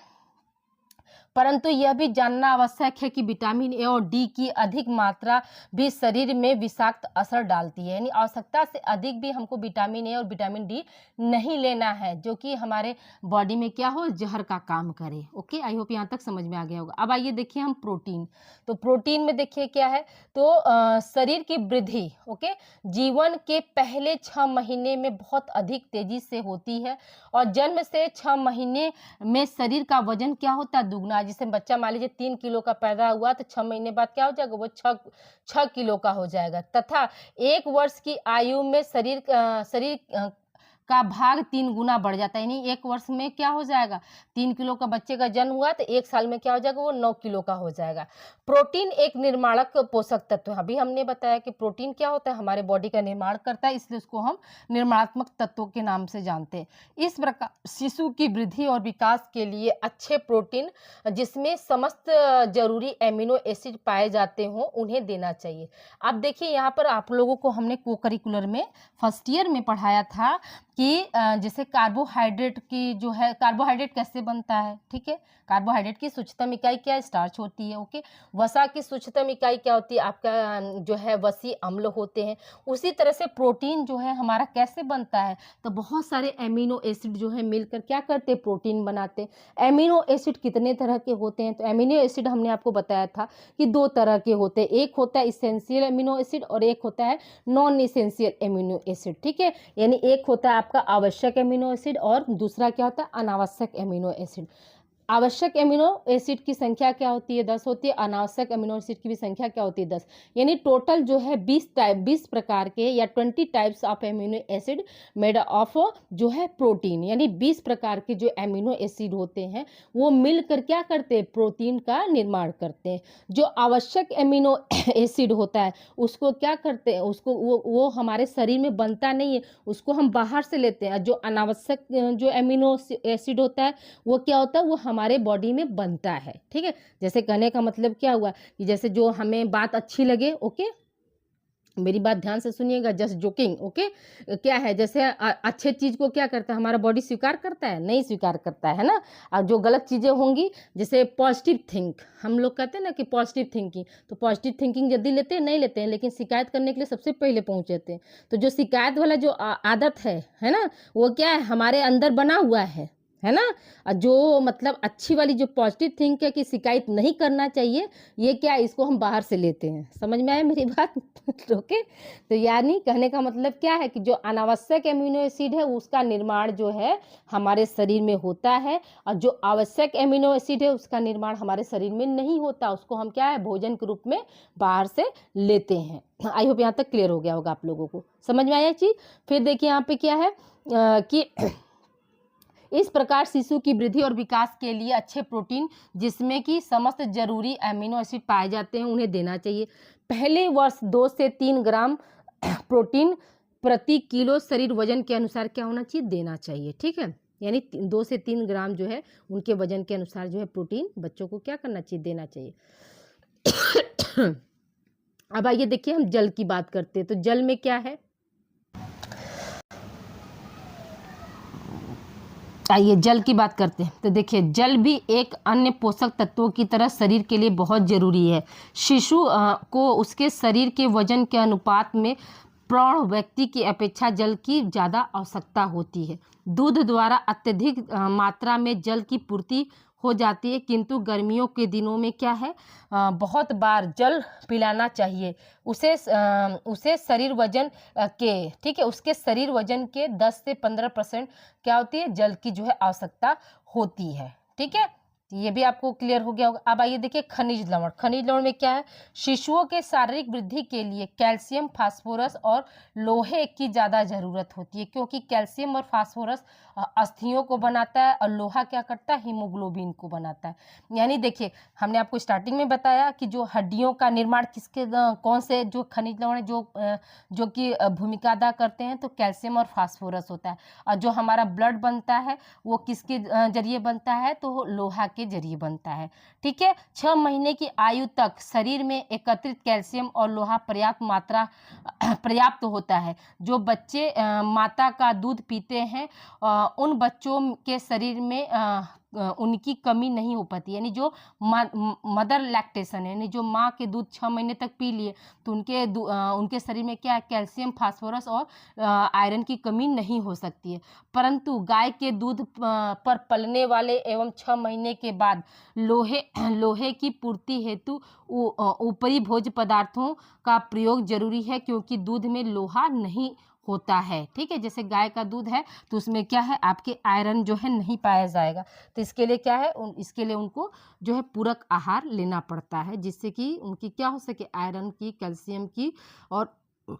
परंतु यह भी जानना आवश्यक है कि विटामिन ए और डी की अधिक मात्रा भी शरीर में विषाक्त असर डालती है। यानी आवश्यकता से अधिक भी हमको विटामिन ए और विटामिन डी नहीं लेना है, जो कि हमारे बॉडी में क्या हो, जहर का काम करे। ओके, आई होप यहाँ तक समझ में आ गया होगा। अब आइए देखिए हम प्रोटीन। तो प्रोटीन में देखिए क्या है, तो शरीर की वृद्धि, ओके, जीवन के पहले 6 महीने में बहुत अधिक तेजी से होती है और जन्म से 6 महीने में शरीर का वजन क्या होता है, दुगना। जिसे बच्चा मान लीजिए 3 किलो का पैदा हुआ तो 6 महीने बाद क्या हो जाएगा, वो 6 किलो का हो जाएगा। तथा 1 वर्ष की आयु में शरीर का भाग 3 गुना बढ़ जाता है। यानी 1 वर्ष में क्या हो जाएगा, 3 किलो का बच्चे का जन्म हुआ तो 1 साल में क्या हो जाएगा, वो 9 किलो का हो जाएगा। प्रोटीन एक निर्माणक पोषक तत्व है। अभी हमने बताया कि प्रोटीन क्या होता है, हमारे बॉडी का निर्माण करता है, इसलिए उसको हम निर्माणात्मक तत्वों के नाम से जानते हैं। इस प्रकार शिशु की वृद्धि और विकास के लिए अच्छे प्रोटीन, जिसमें समस्त जरूरी एमिनो एसिड पाए जाते हों, उन्हें देना चाहिए। अब देखिए, यहाँ पर आप लोगों को हमने को करिकुलर में फर्स्ट ईयर में पढ़ाया था कि जैसे कार्बोहाइड्रेट की जो है, कार्बोहाइड्रेट कैसे बनता है, ठीक है। कार्बोहाइड्रेट की सूक्ष्म इकाई क्या है, स्टार्च होती है, ओके। वसा की सूक्ष्म इकाई क्या होती है, आपका जो है वसी अम्ल होते हैं। उसी तरह से प्रोटीन जो है हमारा कैसे बनता है, तो बहुत सारे एमिनो एसिड जो है मिलकर क्या करते हैं, प्रोटीन बनाते हैं। एमिनो एसिड कितने तरह के होते हैं, तो एमिनो एसिड हमने आपको बताया था कि 2 तरह के होते हैं। एक होता है इसेंशियल एमिनो एसिड और एक होता है नॉन इसेंशियल एमिनो एसिड, ठीक है। यानी एक होता है आपका आवश्यक एमिनो एसिड और दूसरा क्या होता है, अनावश्यक एमिनो एसिड। आवश्यक एमिनो एसिड की संख्या क्या होती है, 10 होती है। अनावश्यक एमिनो एसिड की भी संख्या क्या होती है, 10। यानी टोटल जो है 20 प्रकार के या 20 types of amino acid made of जो है प्रोटीन। यानी 20 प्रकार के जो एमिनो एसिड होते हैं वो मिलकर क्या करते हैं, प्रोटीन का निर्माण करते हैं। जो आवश्यक एमिनो एसिड होता है उसको क्या करते हैं, उसको वो हमारे शरीर में बनता नहीं है, उसको हम बाहर से लेते हैं। जो अनावश्यक जो एमिनो एसिड होता है वो क्या होता है, वो हमारे बॉडी में बनता है, ठीक है। जैसे कहने का मतलब क्या हुआ कि जैसे जो हमें बात अच्छी लगे, ओके, मेरी बात ध्यान से सुनिएगा, जस्ट जोकिंग, ओके। क्या है, जैसे अच्छे चीज को क्या करता है हमारा बॉडी स्वीकार करता है, नहीं स्वीकार करता है ना। और जो गलत चीजें होंगी, जैसे पॉजिटिव थिंक, हम लोग कहते हैं ना कि पॉजिटिव थिंकिंग, तो पॉजिटिव थिंकिंग जल्दी लेते हैं, नहीं लेते हैं, लेकिन शिकायत करने के लिए सबसे पहले पहुंच जाते हैं। तो जो शिकायत वाला जो आदत है ना, वो क्या है हमारे अंदर बना हुआ है ना। और जो मतलब अच्छी वाली जो पॉजिटिव थिंक है कि शिकायत नहीं करना चाहिए, ये क्या है, इसको हम बाहर से लेते हैं। समझ में आया मेरी बात? ओके। तो यानी कहने का मतलब क्या है कि जो अनावश्यक एमिनो एसिड है उसका निर्माण जो है हमारे शरीर में होता है, और जो आवश्यक एमिनो एसिड है उसका निर्माण हमारे शरीर में नहीं होता, उसको हम क्या है भोजन के रूप में बाहर से लेते हैं। आई होप यहाँ तक क्लियर हो गया होगा आप लोगों को, समझ में आया चीज। फिर देखिए यहाँ पे क्या है कि इस प्रकार शिशु की वृद्धि और विकास के लिए अच्छे प्रोटीन जिसमें कि समस्त जरूरी एमिनो एसिड पाए जाते हैं उन्हें देना चाहिए। पहले वर्ष 2 से 3 ग्राम प्रोटीन प्रति किलो शरीर वजन के अनुसार क्या होना चाहिए, देना चाहिए, ठीक है। यानी 2 से 3 ग्राम जो है उनके वजन के अनुसार जो है प्रोटीन बच्चों को क्या करना चाहिए, देना चाहिए। अब आइए देखिए हम जल की बात करते हैं। तो जल में क्या है, आइए जल की बात करते हैं। तो देखिए जल भी एक अन्य पोषक तत्वों की तरह शरीर के लिए बहुत जरूरी है। शिशु को उसके शरीर के वजन के अनुपात में प्रौढ़ व्यक्ति की अपेक्षा जल की ज़्यादा आवश्यकता होती है। दूध द्वारा अत्यधिक मात्रा में जल की पूर्ति हो जाती है, किंतु गर्मियों के दिनों में क्या है बहुत बार जल पिलाना चाहिए उसे शरीर वजन के, ठीक है, उसके शरीर वजन के 10 से 15% क्या होती है, जल की जो है आवश्यकता होती है, ठीक है। ये भी आपको क्लियर हो गया होगा। अब आइए देखिए खनिज लवण। खनिज लवण में क्या है, शिशुओं के शारीरिक वृद्धि के लिए कैल्शियम, फास्फोरस और लोहे की ज़्यादा ज़रूरत होती है, क्योंकि कैल्शियम और फास्फोरस अस्थियों को बनाता है और लोहा क्या करता है, हीमोग्लोबिन को बनाता है। यानी देखिए हमने आपको स्टार्टिंग में बताया कि जो हड्डियों का निर्माण किसके कौन से जो खनिज लवण जो कि भूमिका अदा करते हैं, तो कैल्शियम और फास्फोरस होता है। और जो हमारा ब्लड बनता है वो किसके जरिए बनता है, तो लोहा के जरिए बनता है, ठीक है। 6 महीने की आयु तक शरीर में एकत्रित कैल्शियम और लोहा पर्याप्त होता है। जो बच्चे माता का दूध पीते हैं उन बच्चों के शरीर में उनकी कमी नहीं हो पाती। यानी जो मदर लैक्टेशन है, यानी जो माँ के दूध 6 महीने तक पी लिए तो उनके शरीर में क्या है, कैल्शियम, फास्फोरस और आयरन की कमी नहीं हो सकती है। परंतु गाय के दूध पर पलने वाले एवं 6 महीने के बाद लोहे की पूर्ति हेतु ऊपरी भोज्य पदार्थों का प्रयोग जरूरी है, क्योंकि दूध में लोहा नहीं होता है, ठीक है। जैसे गाय का दूध है तो उसमें क्या है, आपके आयरन जो है नहीं पाया जाएगा, तो इसके लिए क्या है, इसके लिए उनको जो है पूरक आहार लेना पड़ता है, जिससे कि उनकी क्या हो सके, आयरन की, कैल्शियम की और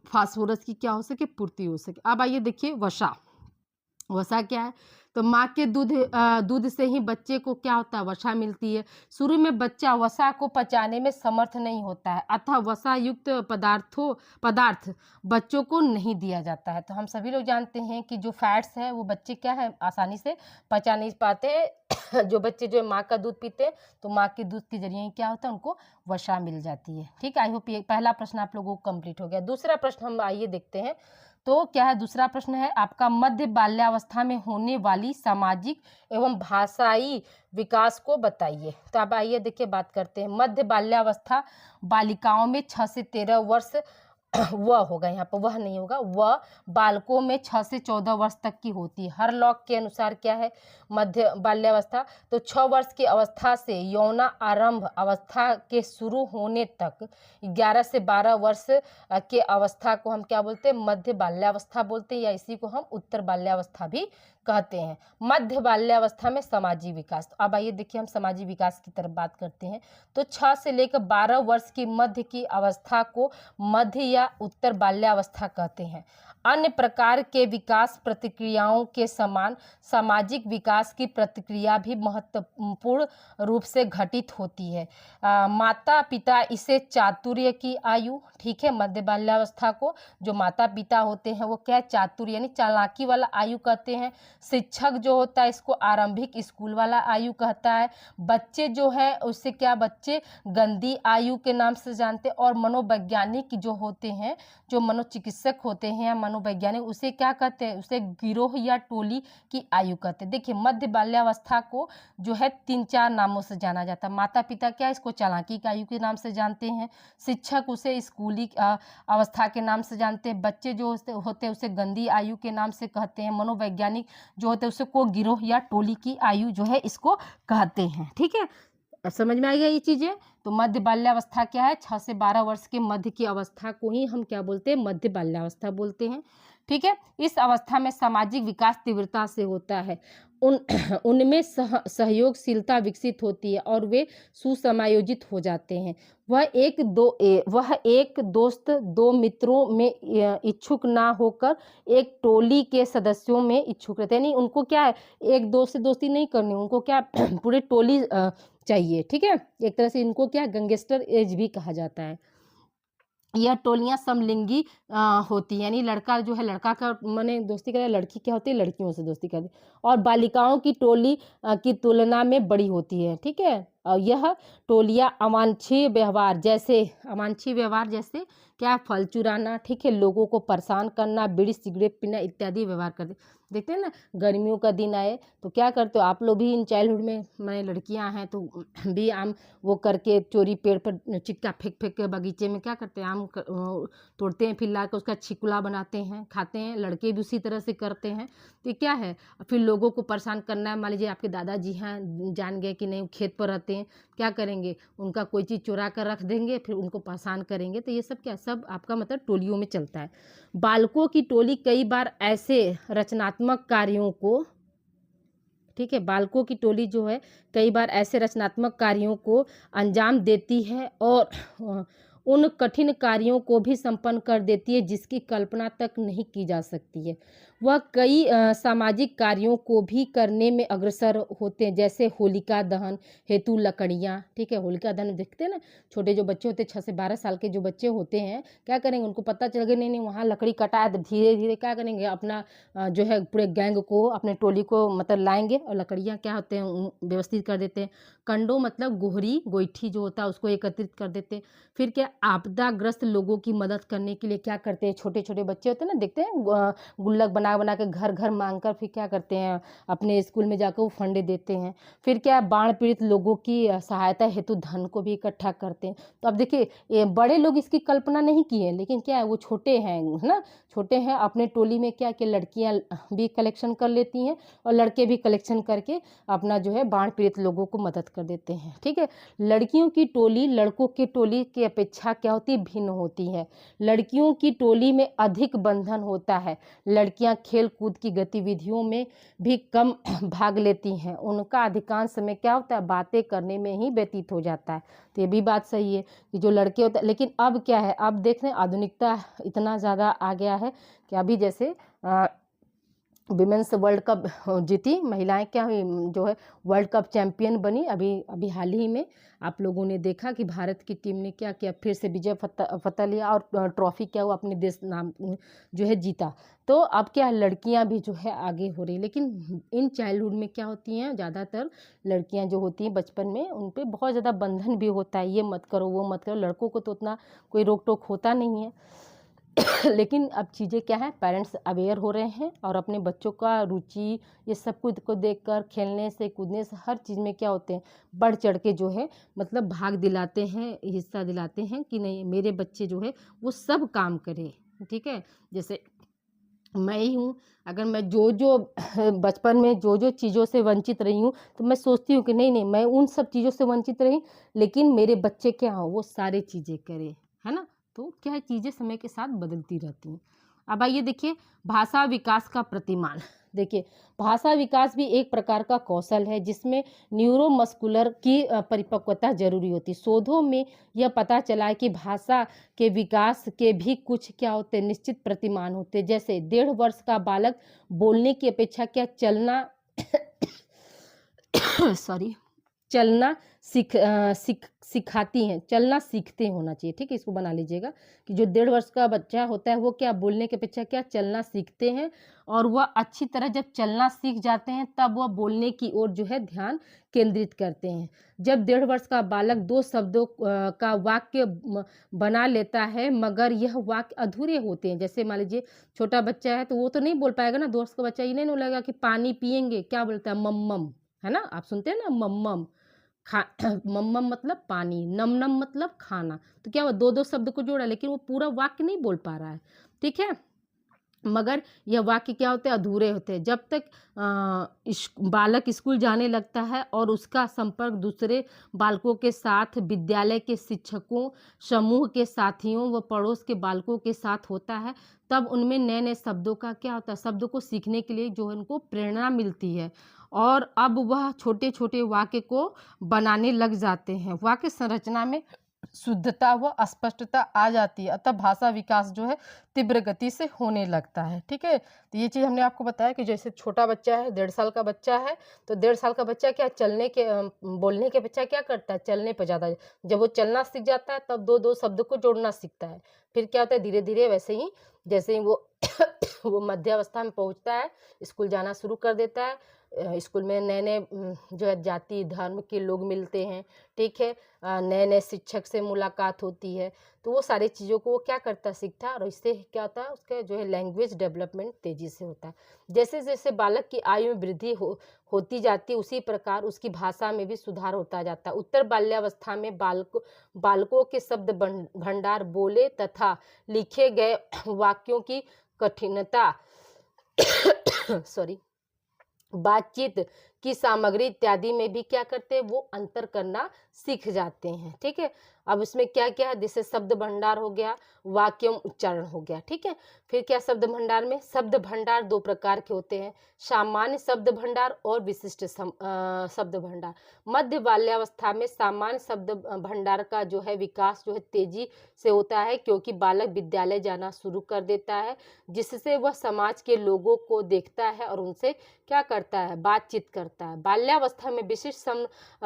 फास्फोरस की क्या हो सके, पूर्ति हो सके। अब आइए देखिए वसा। वसा क्या है, तो माँ के दूध से ही बच्चे को क्या होता है, वसा मिलती है। शुरू में बच्चा वसा को पचाने में समर्थ नहीं होता है, अतः वसा युक्त पदार्थ बच्चों को नहीं दिया जाता है। तो हम सभी लोग जानते हैं कि जो फैट्स है वो बच्चे क्या है, आसानी से पचा नहीं पाते हैं। जो बच्चे जो माँ का दूध पीते हैं तो माँ के दूध के जरिए क्या होता है, उनको वसा मिल जाती है, ठीक है। आई होप ये पहला प्रश्न आप लोगों को कंप्लीट हो गया। दूसरा प्रश्न हम आइए देखते हैं। तो क्या है, दूसरा प्रश्न है आपका, मध्य बाल्यावस्था में होने वाली सामाजिक एवं भाषाई विकास को बताइए। तो अब आइए देखिए बात करते हैं। मध्य बाल्यावस्था बालिकाओं में 6 से 13 वर्ष वह होगा, यहाँ पर वह नहीं होगा, वह बालकों में 6 से 14 वर्ष तक की होती है। हर लॉक के अनुसार क्या है, मध्य बाल्यावस्था तो 6 वर्ष की अवस्था से यौना आरंभ अवस्था के शुरू होने तक 11 से 12 वर्ष के अवस्था को हम क्या बोलते हैं, मध्य बाल्यावस्था बोलते हैं, या इसी को हम उत्तर बाल्यावस्था भी कहते हैं। मध्य बाल्यावस्था में सामाजिक विकास। तो अब आइए देखिए हम सामाजिक विकास की तरफ बात करते हैं। तो 6 से लेकर 12 वर्ष की मध्य की अवस्था को मध्य या उत्तर बाल्यावस्था कहते हैं। अन्य प्रकार के विकास प्रतिक्रियाओं के समान सामाजिक विकास की प्रतिक्रिया भी महत्वपूर्ण रूप से घटित होती है। माता पिता इसे चातुर्य की आयु, ठीक है, मध्य बाल्यावस्था को जो माता पिता होते हैं वो क्या चातुर्य यानी चालाकी वाला आयु कहते हैं। शिक्षक जो होता है इसको आरंभिक स्कूल वाला आयु कहता है। बच्चे जो है उससे क्या बच्चे गंदी आयु के नाम से जानते हैं। और मनोवैज्ञानिक जो होते हैं, जो मनोचिकित्सक होते हैं या मनोवैज्ञानिक, उसे क्या कहते हैं, उसे गिरोह या टोली की आयु कहते हैं। देखिए मध्य बाल्यावस्था को जो है 3-4 नामों से जाना जाता है। माता पिता क्या इसको चालाकी की आयु के नाम से जानते हैं, शिक्षक उसे स्कूली अवस्था के नाम से जानते हैं, बच्चे जो होते हैं उसे गंदी आयु के नाम से कहते हैं, मनोवैज्ञानिक जो होते हैं उसे को गिरोह या टोली की आयु जो है इसको कहते हैं। ठीक है, समझ में आ गया ये चीजें। तो मध्य बाल्यावस्था क्या है, 6 से 12 वर्ष के मध्य की अवस्था को ही हम क्या बोलते हैं, मध्य बाल्यावस्था बोलते हैं। ठीक है, इस अवस्था में सामाजिक विकास तीव्रता से होता है। उनमें सहयोगशीलता विकसित होती है और वे सुसमायोजित हो जाते हैं। वह एक दोस्त 2 मित्रों में इच्छुक ना होकर एक टोली के सदस्यों में इच्छुक रहते हैं। यानी उनको क्या है, एक दोस्त से दोस्ती नहीं करनी, उनको क्या पूरे टोली चाहिए। ठीक है, एक तरह से इनको क्या गैंगस्टर एज भी कहा जाता है। यह टोलियां समलिंगी होती है, यानी लड़का जो है लड़का का माने दोस्ती करे, लड़की क्या होती है लड़कियों से दोस्ती करती है। और बालिकाओं की टोली की तुलना में बड़ी होती है। ठीक है, और यह टोलियां अवांछनीय व्यवहार जैसे क्या फल चुराना, ठीक है, लोगों को परेशान करना, बीड़ी सिगरेट पीना इत्यादि व्यवहार करते। देखते हैं ना, गर्मियों का दिन आए तो क्या करते हो आप लोग भी, इन चाइल्डहुड में मैं लड़कियां हैं तो भी आम वो करके चोरी पेड़ पर चिक्का फेंक फेंक के बगीचे में क्या करते हैं, आम तोड़ते हैं, फिर ला कर उसका छिकुला बनाते हैं खाते हैं। लड़के भी उसी तरह से करते हैं। तो क्या है, फिर लोगों को परेशान करना है। मान लीजिए आपके दादाजी हैं, जान गए कि नहीं खेत पर रहते हैं, क्या करेंगे, उनका कोई चीज़ चुरा कर रख देंगे, फिर उनको परेशान करेंगे। तो ये सब क्या, सब आपका मतलब टोलियों में चलता है। बालकों की टोली कई बार ऐसे रचनात्मक कार्यों को, ठीक है, बालकों की टोली जो है कई बार ऐसे रचनात्मक कार्यों को अंजाम देती है और उन कठिन कार्यों को भी संपन्न कर देती है जिसकी कल्पना तक नहीं की जा सकती है। वह कई सामाजिक कार्यों को भी करने में अग्रसर होते हैं, जैसे होलिका दहन हेतु लकड़ियाँ। ठीक है, होलिका दहन देखते हैं ना, छोटे जो बच्चे होते हैं 6 से 12 साल के जो बच्चे होते हैं, क्या करेंगे, उनको पता चल गया नहीं वहाँ लकड़ी कटा है, तो धीरे धीरे क्या करेंगे, अपना जो है पूरे गैंग को, अपने टोली को मतलब लाएंगे और लकड़ियाँ क्या होते हैं व्यवस्थित कर देते हैं। कंडो मतलब गोहरी गोईठी जो होता है उसको एकत्रित कर देते हैं। फिर क्या, आपदाग्रस्त लोगों की मदद करने के लिए क्या करते हैं, छोटे छोटे बच्चे होते हैं ना, देखते हैं गुल्लक बना बना के घर घर मांग कर फिर क्या करते हैं, अपने स्कूल में जाकर वो फंडे देते हैं। फिर क्या, बाढ़ पीड़ित लोगों की सहायता हेतु धन को भी इकट्ठा करते हैं। तो अब देखिए, ये बड़े लोग इसकी कल्पना नहीं किए, लेकिन क्या है वो छोटे हैं, है ना, छोटे हैं, अपने टोली में क्या कि लड़कियां भी कलेक्शन कर लेती हैं और लड़के भी कलेक्शन करके अपना जो है बाढ़ पीड़ित लोगों को मदद कर देते हैं। ठीक है, लड़कियों की टोली लड़कों की टोली की अपेक्षा क्या होती है, भिन्न होती है। लड़कियों की टोली में अधिक बंधन होता है। लड़कियां खेल कूद की गतिविधियों में भी कम भाग लेती हैं। उनका अधिकांश समय क्या होता है, बातें करने में ही व्यतीत हो जाता है। तो ये भी बात सही है कि जो लड़के होते हैं, लेकिन अब क्या है, अब देख रहे हैं आधुनिकता इतना ज़्यादा आ गया है कि अभी जैसे विमेंस वर्ल्ड कप जीती महिलाएं, क्या हुई, जो है वर्ल्ड कप चैंपियन बनी। अभी हाल ही में आप लोगों ने देखा कि भारत की टीम ने क्या किया, फिर से विजय फतह लिया और ट्रॉफी क्या हुआ, अपने देश नाम जो है जीता। तो अब क्या, लड़कियां भी जो है आगे हो रही। लेकिन इन चाइल्डहुड में क्या होती हैं, ज़्यादातर लड़कियां जो होती हैं बचपन में उन पर बहुत ज़्यादा बंधन भी होता है, ये मत करो वो मत करो। लड़कों को तो उतना कोई रोक टोक होता नहीं है। लेकिन अब चीज़ें क्या है, पेरेंट्स अवेयर हो रहे हैं और अपने बच्चों का रुचि ये सब कुछ को देखकर खेलने से कूदने से हर चीज़ में क्या होते हैं, बढ़ चढ़ के जो है मतलब भाग दिलाते हैं, हिस्सा दिलाते हैं कि नहीं मेरे बच्चे जो है वो सब काम करे। ठीक है, जैसे मैं ही हूँ, अगर मैं जो बचपन में जो चीज़ों से वंचित रही हूँ तो मैं सोचती हूँ कि नहीं मैं उन सब चीज़ों से वंचित रही, लेकिन मेरे बच्चे क्या हो वो सारी चीज़ें करें, है ना। तो क्या है, चीज़ें समय के साथ बदलती रहती हैं। अब आइए देखिए, भाषा विकास का प्रतिमान। देखिए, भाषा विकास भी एक प्रकार का कौशल है जिसमें न्यूरोमस्कुलर की परिपक्वता जरूरी होती है। शोधों में यह पता चला है कि भाषा के विकास के भी कुछ क्या होते हैं, निश्चित प्रतिमान होते हैं। जैसे 1.5 वर्ष का बालक बोलने की अपेक्षा क्या चलना सॉरी चलना सिखाती हैं, चलना सीखते होना चाहिए, ठीक है। इसको बना लीजिएगा कि जो 1.5 वर्ष का बच्चा होता है वो क्या बोलने की अपेक्षा क्या चलना सीखते हैं, और वह अच्छी तरह जब चलना सीख जाते हैं तब वह बोलने की ओर जो है ध्यान केंद्रित करते हैं। जब 1.5 वर्ष का बालक 2 शब्दों का वाक्य बना लेता है मगर यह वाक्य अधूरे होते हैं, जैसे मान लीजिए छोटा बच्चा है तो वो तो नहीं बोल पाएगा ना, 2 वर्ष का बच्चा ये नहीं बोलेगा कि पानी पियेंगे, क्या बोलता है मम्मम, है ना, आप सुनते हैं ना मम्मम, खा मम्मम मतलब पानी, नम नम मतलब खाना। तो क्या हुआ, 2-2 शब्द को जोड़ा लेकिन वो पूरा वाक्य नहीं बोल पा रहा है, ठीक है। मगर यह वाक्य क्या होते हैं, अधूरे होते हैं। जब तक बालक स्कूल जाने लगता है और उसका संपर्क दूसरे बालकों के साथ, विद्यालय के शिक्षकों, समूह के साथियों व पड़ोस के बालकों के साथ होता है, तब उनमें नए नए शब्दों का क्या होता है, शब्दों को सीखने के लिए जो उनको प्रेरणा मिलती है और अब वह छोटे छोटे वाक्य को बनाने लग जाते हैं। वाक्य संरचना में शुद्धता व स्पष्टता आ जाती है, अतः भाषा विकास जो है तीव्र गति से होने लगता है, ठीक है। तो ये चीज़ हमने आपको बताया कि जैसे छोटा बच्चा है, 1.5 साल का बच्चा है, तो 1.5 साल का बच्चा क्या चलने के बोलने के बच्चा क्या करता है, चलने पर ज़्यादा, जब वो चलना सीख जाता है तब 2-2 शब्द को जोड़ना सीखता है। फिर क्या होता है, धीरे धीरे वैसे ही जैसे ही वो वो मध्यावस्था में पहुंचता है, स्कूल जाना शुरू कर देता है, स्कूल में नए नए जो है जाति धर्म के लोग मिलते हैं, ठीक है, नए नए शिक्षक से मुलाकात होती है, तो वो सारी चीज़ों को वो क्या करता है, सीखता है, और इससे क्या होता है, उसका जो है लैंग्वेज डेवलपमेंट तेज़ी से होता है। जैसे जैसे बालक की आयु में वृद्धि होती जाती है उसी प्रकार उसकी भाषा में भी सुधार होता जाता है। उत्तर बाल्यावस्था में बालकों के शब्द भंडार, बोले तथा लिखे गए वाक्यों की कठिनता सॉरी बातचीत की सामग्री इत्यादि में भी क्या करते हैं, वो अंतर करना सीख जाते हैं, ठीक है। अब इसमें क्या क्या है, जैसे शब्द भंडार हो गया, वाक्य उच्चारण हो गया, ठीक है। फिर क्या शब्द भंडार में, शब्द भंडार 2 प्रकार के होते हैं, सामान्य शब्द भंडार और विशिष्ट शब्द भंडार। मध्य बाल्यावस्था में सामान्य शब्द भंडार का जो है विकास जो है तेजी से होता है, क्योंकि बालक विद्यालय जाना शुरू कर देता है, जिससे वह समाज के लोगों को देखता है और उनसे क्या करता है, बातचीत करता है। बाल्यावस्था में विशिष्ट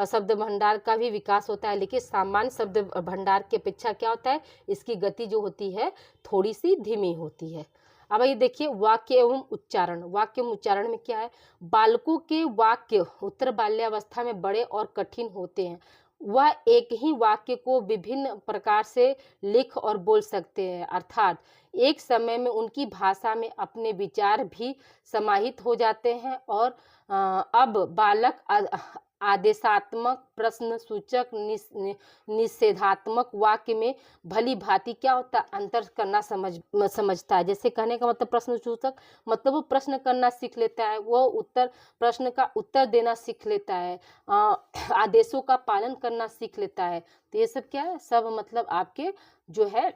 शब्द भंडार का भी विकास होता है, लेकिन सामान्य शब्द भंडार की अपेक्षा क्या होता है, इसकी गति जो होती है थोड़ी सी धीमी होती है। अब ये देखिए वाक्य एवं उच्चारण। वाक्य एवं उच्चारण में क्या है, बालकों के वाक्य उत्तर बाल्यावस्था में बड़े और कठिन होते हैं। वह एक ही वाक्य को विभिन्न प्रकार से लिख और बोल सकते हैं, अर्थात एक समय में उनकी भाषा में अपने विचार भी समाहित हो जाते हैं। और अब बालक आदेशात्मक, प्रश्न सूचक, निषेधात्मक वाक्य में भली भांति क्या होता है, अंतर करना समझता है। जैसे कहने का मतलब प्रश्न सूचक मतलब वो प्रश्न करना सीख लेता है, वो प्रश्न का उत्तर देना सीख लेता है, आदेशों का पालन करना सीख लेता है। तो ये सब क्या है, सब मतलब आपके जो है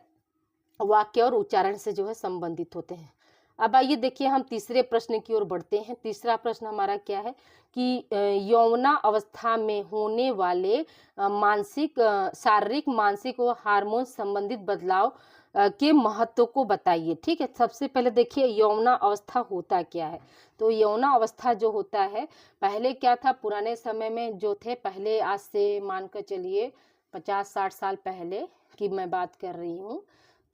वाक्य और उच्चारण से जो है संबंधित होते हैं। अब आइए देखिए हम तीसरे प्रश्न की ओर बढ़ते हैं। तीसरा प्रश्न हमारा क्या है कि यौवना अवस्था में होने वाले शारीरिक, मानसिक और हार्मोन संबंधित बदलाव के महत्व को बताइए, ठीक है। सबसे पहले देखिए यौवना अवस्था होता क्या है। तो यौवना अवस्था जो होता है, पहले क्या था, पुराने समय में जो थे, पहले आज से मानकर चलिए 50-60 साल पहले की मैं बात कर रही हूँ,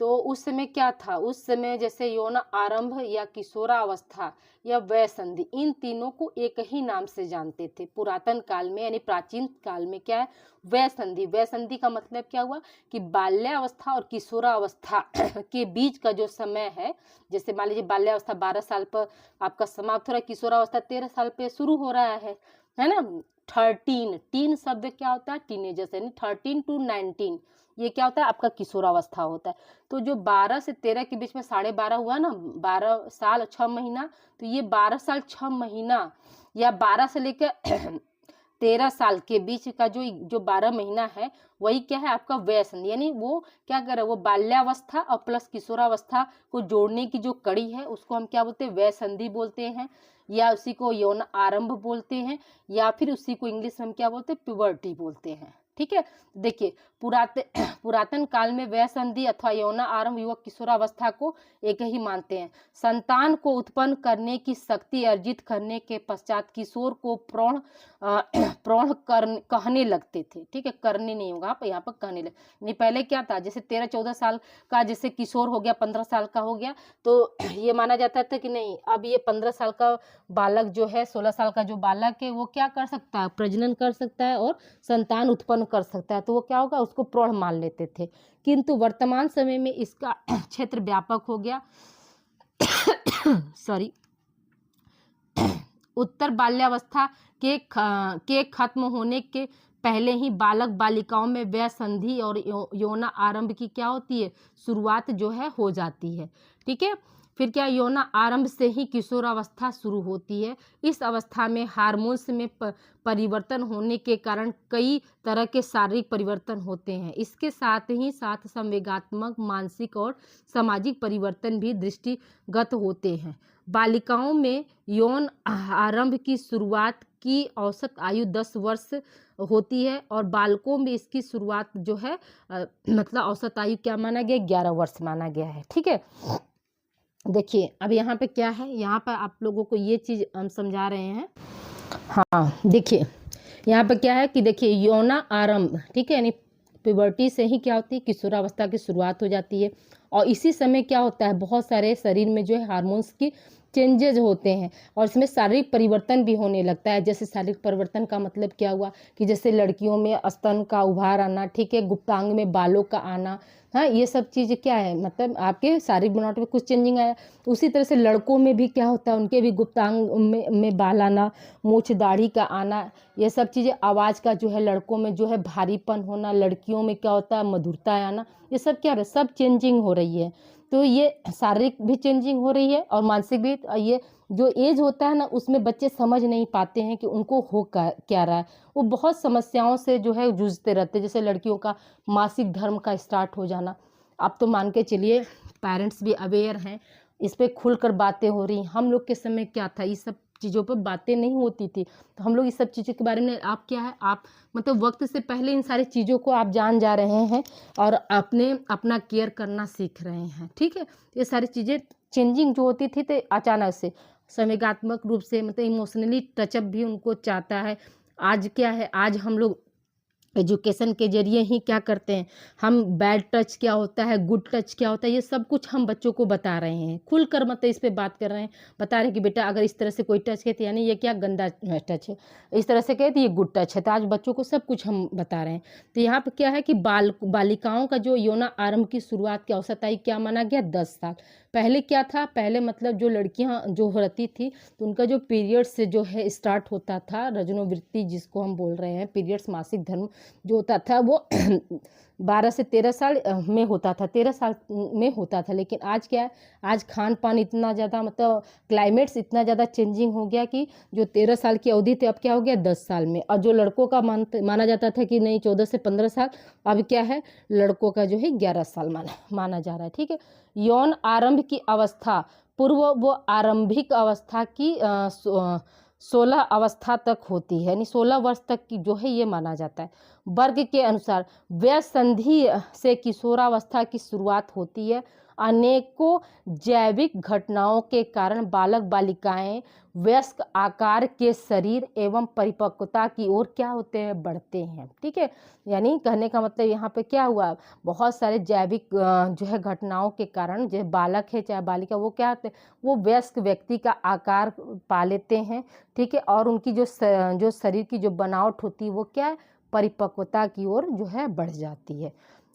तो उस समय क्या था, उस समय जैसे यौन आरंभ या किशोरावस्था या वयसंधि, इन तीनों को एक ही नाम से जानते थे पुरातन काल में, यानी प्राचीन काल में क्या है, वयसंधि। वयसंधि का मतलब क्या हुआ कि बाल्यावस्था और किशोरावस्था के बीच का जो समय है, जैसे मान लीजिए बाल्यावस्था 12 साल पर आपका समाप्त हो रहा है, किशोरावस्था 13 साल पे शुरू हो रहा है ना। 13 शब्द क्या होता है, टीनेजर्स, यानी 13 to 19 ये क्या होता है, आपका किशोरावस्था होता है। तो जो 12 से 13 के बीच में 12.5 हुआ ना, 12 साल 6 महीना, तो ये 12 साल 6 महीना या 12 से लेकर 13 साल के बीच का जो 12 महीना है वही क्या है आपका वय संधि, यानी वो क्या कर रहा है, वो बाल्यावस्था और प्लस किशोरावस्था को जोड़ने की जो कड़ी है उसको हम क्या बोलते हैं, वय संधि बोलते हैं, या उसी को यौन आरंभ बोलते हैं, या फिर उसी को इंग्लिश में हम क्या बोलते हैं, प्यूबर्टी बोलते हैं। ठीक है, देखिए पुरातन काल में वय संधि अथवा यौन आरंभ युवक किशोरावस्था को एक ही मानते हैं। संतान को उत्पन्न करने की शक्ति अर्जित करने के पश्चात किशोर को प्रौढ़ कहने लगते थे। ठीक है, करने नहीं होगा आप यहाँ पर कहने लगे, नहीं पहले क्या था, जैसे 13-14 साल का जैसे किशोर हो गया, 15 साल का हो गया, तो ये माना जाता था कि नहीं अब ये 15 साल का बालक जो है, 16 साल का जो बालक है वो क्या कर सकता है, प्रजनन कर सकता है और संतान उत्पन्न कर सकता है, तो वो क्या होगा, उसको प्रौढ़ मान लेते थे। किंतु वर्तमान समय में इसका क्षेत्र व्यापक हो गया। सॉरी, उत्तर बाल्यावस्था के खत्म होने के पहले ही बालक बालिकाओं में वय संधि और यौन आरंभ की क्या होती है, शुरुआत जो है हो जाती है। ठीक है, फिर क्या, यौन आरंभ से ही किशोरावस्था शुरू होती है। इस अवस्था में हार्मोन्स में परिवर्तन होने के कारण कई तरह के शारीरिक परिवर्तन होते हैं। इसके साथ ही साथ संवेगात्मक, मानसिक और सामाजिक परिवर्तन भी दृष्टिगत होते हैं। बालिकाओं में यौन आरंभ की शुरुआत की औसत आयु 10 वर्ष होती है और बालकों में इसकी शुरुआत जो है मतलब औसत आयु क्या माना गया, 11 वर्ष माना गया है। ठीक है, देखिए अब यहाँ पे क्या है, यहाँ पर आप लोगों को ये चीज़ हम समझा रहे हैं। हाँ देखिए यहाँ पे क्या है कि देखिए यौन आरंभ, ठीक है, यानी प्यूबर्टी से ही क्या होती है, किशोरावस्था की शुरुआत हो जाती है। और इसी समय क्या होता है, बहुत सारे शरीर में जो है हार्मोन्स की चेंजेज होते हैं और इसमें शारीरिक परिवर्तन भी होने लगता है। जैसे शारीरिक परिवर्तन का मतलब क्या हुआ कि जैसे लड़कियों में स्तन का उभार आना, ठीक है, गुप्तांग में बालों का आना, हाँ ये सब चीज़ें क्या है, मतलब आपके शारीरिक बनावट में कुछ चेंजिंग आया। तो उसी तरह से लड़कों में भी क्या होता है, उनके भी गुप्तांग में बाल आना, मूछ दाढ़ी का आना, ये सब चीज़ें, आवाज़ का जो है लड़कों में जो है भारीपन होना, लड़कियों में क्या होता है मधुरता आना, ये सब क्या है, सब चेंजिंग हो रही है। तो ये शारीरिक भी चेंजिंग हो रही है और मानसिक भी। ये जो एज होता है ना उसमें बच्चे समझ नहीं पाते हैं कि उनको हो क्या रहा है, वो बहुत समस्याओं से जो है जूझते रहते हैं। जैसे लड़कियों का मासिक धर्म का स्टार्ट हो जाना, अब तो मान के चलिए पेरेंट्स भी अवेयर हैं, इस पर खुलकर बातें हो रही। हम लोग के समय क्या था, ये सब चीज़ों पर बातें नहीं होती थी, तो हम लोग इस सब चीज़ों के बारे में आप क्या है, आप मतलब वक्त से पहले इन सारी चीज़ों को आप जान जा रहे हैं और अपना केयर करना सीख रहे हैं। ठीक है, ये सारी चीज़ें चेंजिंग जो होती थी तो अचानक से संवेगात्मक रूप से मतलब इमोशनली टचअप भी उनको चाहता है। आज क्या है, आज हम लोग एजुकेशन के जरिए ही क्या करते हैं, हम बैड टच क्या होता है, गुड टच क्या होता है, ये सब कुछ हम बच्चों को बता रहे हैं, खुलकर मतलब इस पे बात कर रहे हैं, बता रहे हैं कि बेटा अगर इस तरह से कोई टच है तो यानी ये क्या गंदा टच है, इस तरह से कहे तो ये गुड टच है। तो आज बच्चों को सब कुछ हम बता रहे हैं। तो यहाँ पे क्या है कि बालिकाओं का जो यौन आरंभ की शुरुआत की औसत आयु क्या माना गया, 10 साल। पहले क्या था, पहले मतलब जो लड़कियां जो रहती थी तो उनका जो पीरियड्स से जो है स्टार्ट होता था, रजनोवृत्ति जिसको हम बोल रहे हैं, पीरियड्स मासिक धर्म जो होता था वो 12 से 13 साल में होता था, 13 साल में होता था। लेकिन आज क्या है, आज खान पान इतना ज़्यादा मतलब क्लाइमेट्स इतना ज़्यादा चेंजिंग हो गया कि जो 13 साल की अवधि थी अब क्या हो गया 10 साल में। और जो लड़कों का माना जाता था कि नहीं 14 से 15 साल, अब क्या है लड़कों का जो है 11 साल माना जा रहा है। ठीक है, यौन आरंभ की अवस्था पूर्व वो आरंभिक अवस्था की 16 अवस्था तक होती है, यानी 16 वर्ष तक की जो है ये माना जाता है। वर्ग के अनुसार वय संधि से किशोरावस्था की शुरुआत होती है। अनेकों जैविक घटनाओं के कारण बालक बालिकाएं वयस्क आकार के शरीर एवं परिपक्वता की ओर क्या होते हैं, बढ़ते हैं। ठीक है, यानी कहने का मतलब यहाँ पे क्या हुआ, बहुत सारे जैविक जो है घटनाओं के कारण जो बालक है चाहे बालिका वो क्या होते हैं, वो वयस्क व्यक्ति का आकार पा लेते हैं। ठीक है, और उनकी जो शरीर की जो बनावट होती है वो क्या है, परिपक्वता की ओर जो है बढ़ जाती है।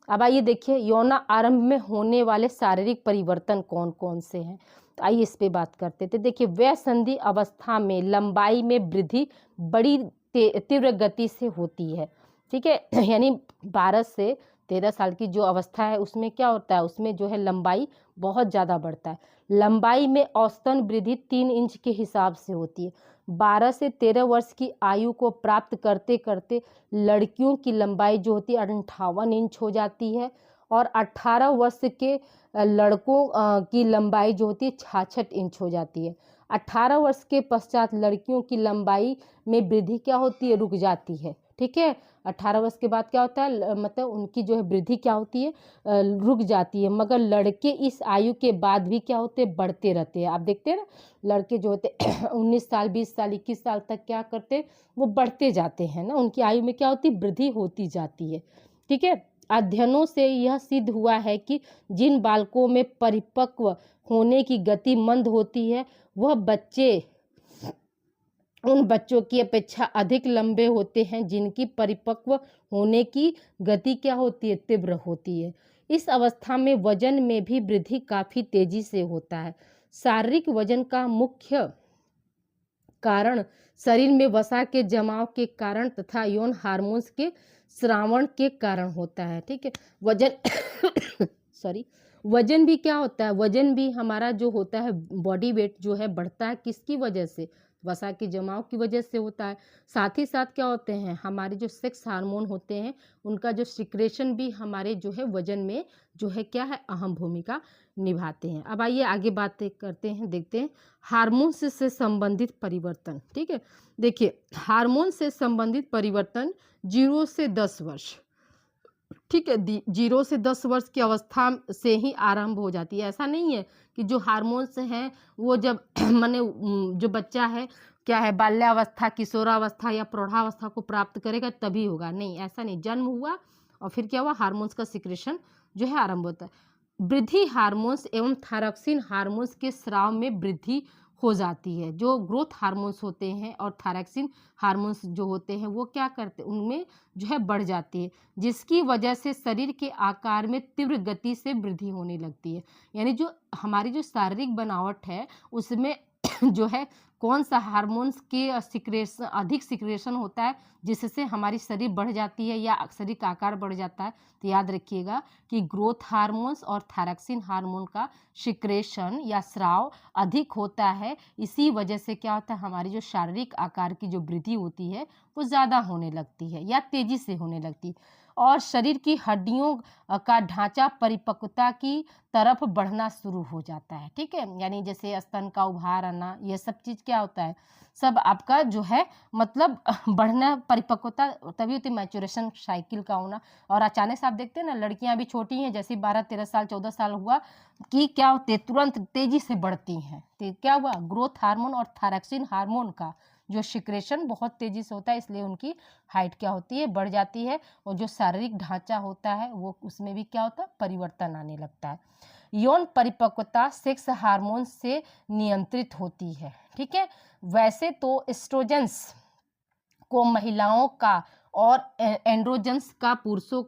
अब आइए देखिए यौन आरंभ में होने वाले शारीरिक परिवर्तन कौन कौन से हैं, तो आइए इस पे बात करते थे। देखिए वय संधि अवस्था में लंबाई में वृद्धि बड़ी तीव्र गति से होती है। ठीक है, यानी 12 से 13 साल की जो अवस्था है उसमें क्या होता है, उसमें जो है लंबाई बहुत ज़्यादा बढ़ता है। लंबाई में औसतन वृद्धि 3 इंच के हिसाब से होती है। 12 से 13 वर्ष की आयु को प्राप्त करते करते लड़कियों की लंबाई जो होती है 58 इंच हो जाती है और 18 वर्ष के लड़कों की लंबाई जो होती है 66 इंच हो जाती है। 18 वर्ष के पश्चात लड़कियों की लंबाई में वृद्धि क्या होती है, रुक जाती है। ठीक है, 18 वर्ष के बाद क्या होता है, मतलब उनकी जो है वृद्धि क्या होती है, रुक जाती है। मगर लड़के इस आयु के बाद भी क्या होते हैं, बढ़ते रहते हैं। आप देखते हैं ना, लड़के जो होते 19 साल 20 साल 21 साल तक क्या करते, वो बढ़ते जाते हैं ना, उनकी आयु में क्या होती, वृद्धि होती जाती है। ठीक है, अध्ययनों से यह सिद्ध हुआ है कि जिन बालकों में परिपक्व होने की गति मंद होती है वह बच्चे उन बच्चों की अपेक्षा अधिक लंबे होते हैं जिनकी परिपक्व होने की गति क्या होती है, तीव्र होती है। इस अवस्था में वजन में भी वृद्धि काफी तेजी से होता है। शारीरिक वजन का मुख्य कारण शरीर में वसा के जमाव के कारण तथा यौन हार्मोन्स के स्रावण के कारण होता है। ठीक है, वजन सॉरी वजन भी क्या होता है, वजन भी हमारा जो होता है बॉडी वेट जो है बढ़ता है किसकी वजह से, वसा के जमाव की वजह से होता है। साथ ही साथ क्या होते हैं, हमारे जो सेक्स हार्मोन होते हैं उनका जो सिक्रेशन भी हमारे जो है वजन में जो है क्या है, अहम भूमिका निभाते हैं। अब आइए आगे बात करते हैं, देखते हैं हार्मोन्स से संबंधित परिवर्तन। ठीक है, देखिए हार्मोन से संबंधित परिवर्तन 0 से 10 वर्ष, ठीक है, 0 से 10 वर्ष की अवस्था से ही आरंभ हो जाती है। ऐसा नहीं है कि जो हार्मोन्स हैं वो जब माने जो बच्चा है क्या है, बाल्यावस्था किशोरावस्था या प्रौढ़ावस्था को प्राप्त करेगा तभी होगा, नहीं ऐसा नहीं। जन्म हुआ और फिर क्या हुआ, हार्मोन्स का सिक्रेशन जो है आरंभ होता है। वृद्धि हार्मोन्स एवं थायरॉक्सिन हार्मोन्स के स्राव में वृद्धि हो जाती है। जो ग्रोथ हार्मोन्स होते हैं और थायरॉक्सिन हार्मोन्स जो होते हैं वो क्या करते हैं, उनमें जो है बढ़ जाती है, जिसकी वजह से शरीर के आकार में तीव्र गति से वृद्धि होने लगती है। यानी जो हमारी जो शारीरिक बनावट है उसमें जो है कौन सा हार्मोन्स के सिक्रेशन अधिक सिक्रेशन होता है जिससे हमारी शरीर बढ़ जाती है या शरीर का आकार बढ़ जाता है। तो याद रखिएगा कि ग्रोथ हार्मोन्स और थायरॉक्सिन हार्मोन का सिक्रेशन या स्राव अधिक होता है। इसी वजह से क्या होता है, हमारी जो शारीरिक आकार की जो वृद्धि होती है वो ज़्यादा होने लगती है या तेजी से होने लगती है और शरीर की हड्डियों का ढांचा परिपक्वता की तरफ बढ़ना शुरू हो जाता है। ठीक है, यानी जैसे स्तन का उभार आना, ये सब चीज़ क्या होता है, सब आपका जो है मतलब बढ़ना, परिपक्वता तभी होती है, मैच्योरेशन साइकिल का होना। और अचानक से आप देखते हैं ना, लड़कियां भी छोटी हैं, जैसे 12-13 साल 14 साल हुआ कि क्या होते हैं, तुरंत तेजी से बढ़ती हैं। तो क्या हुआ, ग्रोथ हार्मोन और थायरॉक्सिन हार्मोन का जो सिक्रेशन बहुत तेजी से होता है, इसलिए उनकी हाइट क्या होती है, बढ़ जाती है और जो शारीरिक ढांचा होता है वो उसमें भी क्या होता है, परिवर्तन आने लगता है। यौन परिपक्वता सेक्स हार्मोन से नियंत्रित होती है। ठीक है, वैसे तो एस्ट्रोजेंस को महिलाओं का और एंड्रोजेंस का पुरुषों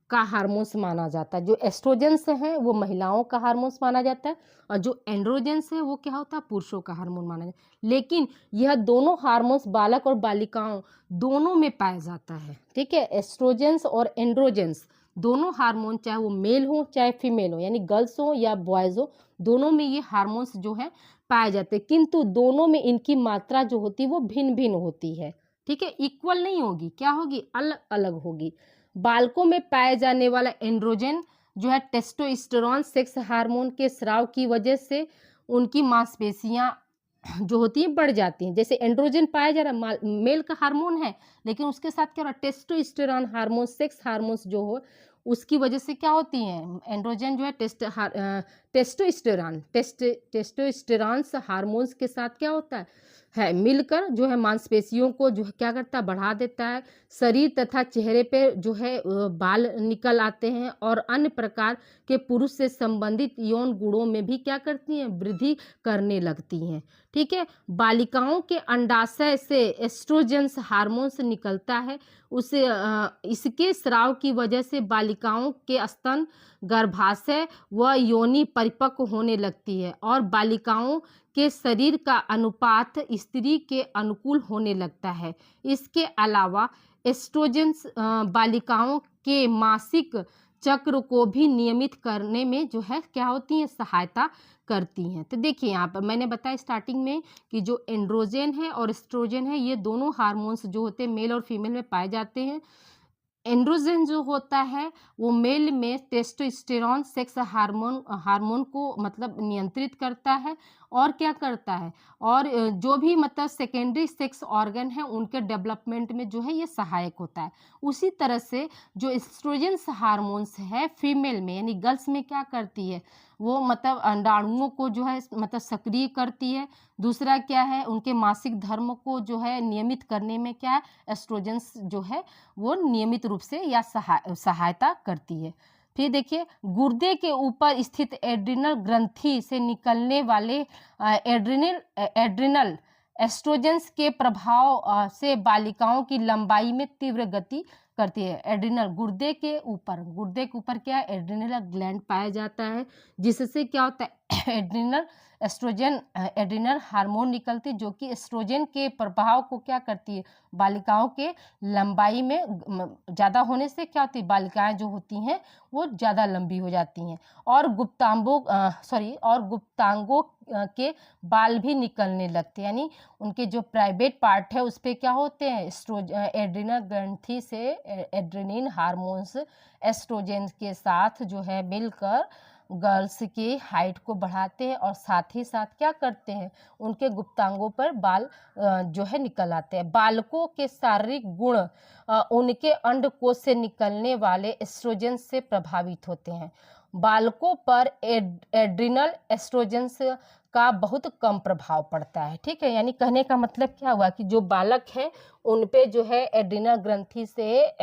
का हार्मोन्स माना जाता है। जो एस्ट्रोजेंस है वो महिलाओं का हार्मोन्स माना जाता है और जो एंड्रोजेंस है वो क्या होता है, पुरुषों का हार्मोन माना जाता है। लेकिन यह दोनों हार्मोन्स बालक और बालिकाओं दोनों में पाया जाता है। ठीक है, एस्ट्रोजेंस और एंड्रोजेंस दोनों हार्मोन, चाहे वो मेल हो चाहे फीमेल हो, यानी गर्ल्स हो या बॉयज हो, दोनों में ये हार्मोन्स जो है पाए जाते हैं, किंतु दोनों में इनकी मात्रा जो होती है वो भिन्न भिन्न होती है। ठीक है, इक्वल नहीं होगी, क्या होगी, अलग अलग होगी। बालकों में पाए जाने वाला एंड्रोजन जो है टेस्टोस्टेरोन सेक्स हार्मोन के स्राव की वजह से उनकी मांसपेशियां जो होती हैं बढ़ जाती हैं। जैसे एंड्रोजन पाया जा रहा है, मेल का हार्मोन है, लेकिन उसके साथ क्या हो रहा है, टेस्टोस्टेरोन हार्मोन सेक्स हार्मोन्स जो हो उसकी वजह से क्या होती हैं, एंड्रोजन जो है टेस्टोस्टेरोन हार्मोन्स के साथ क्या होता है मिलकर जो है मांसपेशियों को जो है क्या करता है, बढ़ा देता है। शरीर तथा चेहरे पे जो है बाल निकल आते हैं और अन्य प्रकार के पुरुष से संबंधित यौन गुणों में भी क्या करती हैं, वृद्धि करने लगती हैं। ठीक है, बालिकाओं के अंडाशय से एस्ट्रोजेंस हार्मोन्स निकलता है, उसे इसके स्राव की वजह से बालिकाओं के स्तन, गर्भाशय व योनि परिपक्व होने लगती है और बालिकाओं के शरीर का अनुपात स्त्री के अनुकूल होने लगता है। इसके अलावा एस्ट्रोजेंस बालिकाओं के मासिक चक्र को भी नियमित करने में जो है क्या होती हैं, सहायता करती हैं। तो देखिए यहाँ पर मैंने बताया स्टार्टिंग में कि जो एंड्रोजन है और एस्ट्रोजन है, ये दोनों हार्मोन्स जो होते हैं मेल और फीमेल में पाए जाते हैं। एंड्रोजन जो होता है वो मेल में टेस्टोस्टेरोन सेक्स हार्मोन हार्मोन को मतलब नियंत्रित करता है और क्या करता है, और जो भी मतलब सेकेंडरी सेक्स ऑर्गन है उनके डेवलपमेंट में जो है ये सहायक होता है। उसी तरह से जो एस्ट्रोजन हार्मोन्स है फीमेल में यानी गर्ल्स में क्या करती है, वो मतलब अंडाणुओं को जो है मतलब सक्रिय करती है। दूसरा क्या है, उनके मासिक धर्म को जो है नियमित करने में क्या है, एस्ट्रोजन जो है वो नियमित रूप से या सहायता करती है। फिर देखिए गुर्दे के ऊपर स्थित एड्रिनल ग्रंथि से निकलने वाले एड्रिनल एस्ट्रोजेंस के प्रभाव से बालिकाओं की लंबाई में तीव्र गति करती है। एड्रिनल गुर्दे के ऊपर क्या है, एड्रिनल ग्लैंड पाया जाता है, जिससे क्या होता है एड्रिनल हार्मोन निकलती है जो कि एस्ट्रोजन के प्रभाव को क्या करती है, बालिकाओं के लंबाई में ज़्यादा होने से क्या होती है, बालिकाएं जो होती हैं वो ज़्यादा लंबी हो जाती हैं। और गुप्तांगों के बाल भी निकलने लगते हैं, यानी उनके जो प्राइवेट पार्ट है उस पर क्या होते हैं, एड्रिनल ग्रंथि से एड्रेनिन हार्मोन्स एस्ट्रोजन के साथ जो है मिलकर गर्ल्स की हाइट को बढ़ाते हैं और साथ ही साथ क्या करते हैं, उनके गुप्तांगों पर बाल जो है निकल आते हैं। बालकों के शारीरिक गुण उनके अंडकोश से निकलने वाले एस्ट्रोजन से प्रभावित होते हैं। बालकों पर एड्रिनल एस्ट्रोजन का बहुत कम प्रभाव पड़ता है। ठीक है, यानी कहने का मतलब क्या हुआ कि जो बालक हैं उन पे जो है एड्रिनल ग्रंथि से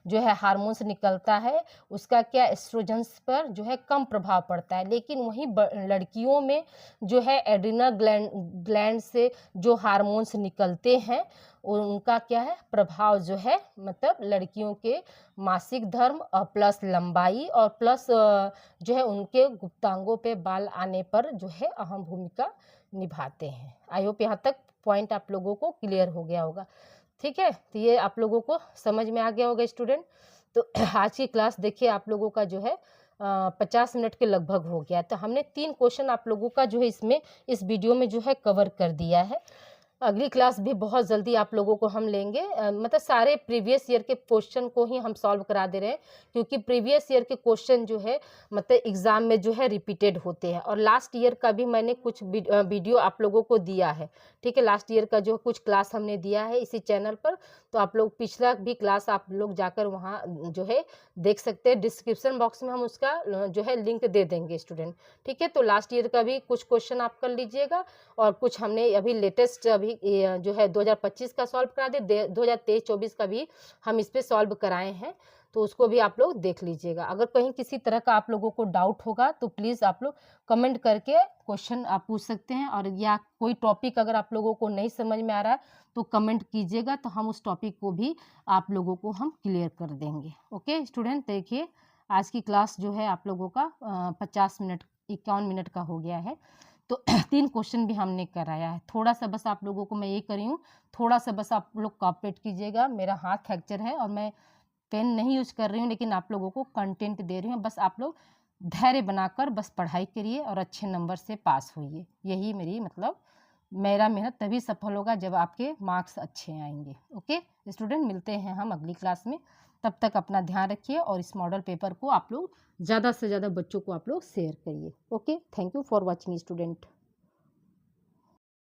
जो है हार्मोन्स निकलता है, उसका क्या एस्ट्रोजन पर जो है कम प्रभाव पड़ता है। लेकिन वहीं लड़कियों में जो है एड्रिनल ग्लैंड से जो हार्मोन्स निकलते हैं उनका क्या है प्रभाव जो है मतलब लड़कियों के मासिक धर्म और प्लस लंबाई और प्लस जो है उनके गुप्तांगों पे बाल आने पर जो है अहम भूमिका निभाते हैं। आई होप यहाँ तक पॉइंट आप लोगों को क्लियर हो गया होगा। ठीक है, तो ये आप लोगों को समझ में आ गया होगा स्टूडेंट। तो आज की क्लास देखिए आप लोगों का जो है 50 मिनट के लगभग हो गया। तो हमने 3 क्वेश्चन आप लोगों का जो है इसमें इस वीडियो में जो है कवर कर दिया है। अगली क्लास भी बहुत जल्दी आप लोगों को हम लेंगे, मतलब सारे प्रीवियस ईयर के क्वेश्चन को ही हम सॉल्व करा दे रहे हैं, क्योंकि प्रीवियस ईयर के क्वेश्चन जो है मतलब एग्ज़ाम में जो है रिपीटेड होते हैं। और लास्ट ईयर का भी मैंने कुछ वीडियो आप लोगों को दिया है। ठीक है, लास्ट ईयर का जो कुछ क्लास हमने दिया है इसी चैनल पर, तो आप लोग पिछला भी क्लास आप लोग जाकर वहाँ जो है देख सकते हैं। डिस्क्रिप्शन बॉक्स में हम उसका जो है लिंक दे देंगे स्टूडेंट। ठीक है, तो लास्ट ईयर का भी कुछ क्वेश्चन आप कर लीजिएगा और कुछ हमने अभी लेटेस्ट अभी जो है 2025 का सॉल्व करा दे, 2023-24 का भी हम इस पे सॉल्व कराए हैं, तो उसको भी आप लोग देख लीजिएगा। अगर कहीं किसी तरह का आप लोगों को डाउट होगा तो प्लीज़ आप लोग कमेंट करके क्वेश्चन आप पूछ सकते हैं, और या कोई टॉपिक अगर आप लोगों को नहीं समझ में आ रहा है तो कमेंट कीजिएगा, तो हम उस टॉपिक को भी आप लोगों को हम क्लियर कर देंगे। ओके स्टूडेंट, देखिए आज की क्लास जो है आप लोगों का 50 मिनट 51 मिनट का हो गया है। तो 3 क्वेश्चन भी हमने कराया है। थोड़ा सा बस आप लोगों को मैं ये करी हूँ, थोड़ा सा बस आप लोग कोऑपरेट कीजिएगा। मेरा हाथ फ्रैक्चर है और मैं पेन नहीं यूज कर रही हूँ, लेकिन आप लोगों को कंटेंट दे रही हूँ। बस आप लोग धैर्य बनाकर बस पढ़ाई करिए और अच्छे नंबर से पास होइए। यही मेरी मतलब मेरा मेहनत तभी सफल होगा जब आपके मार्क्स अच्छे आएंगे। ओके स्टूडेंट, मिलते हैं हम अगली क्लास में। तब तक अपना ध्यान रखिए और इस मॉडल पेपर को आप लोग ज़्यादा से ज़्यादा बच्चों को आप लोग शेयर करिए। Okay, thank you for watching student.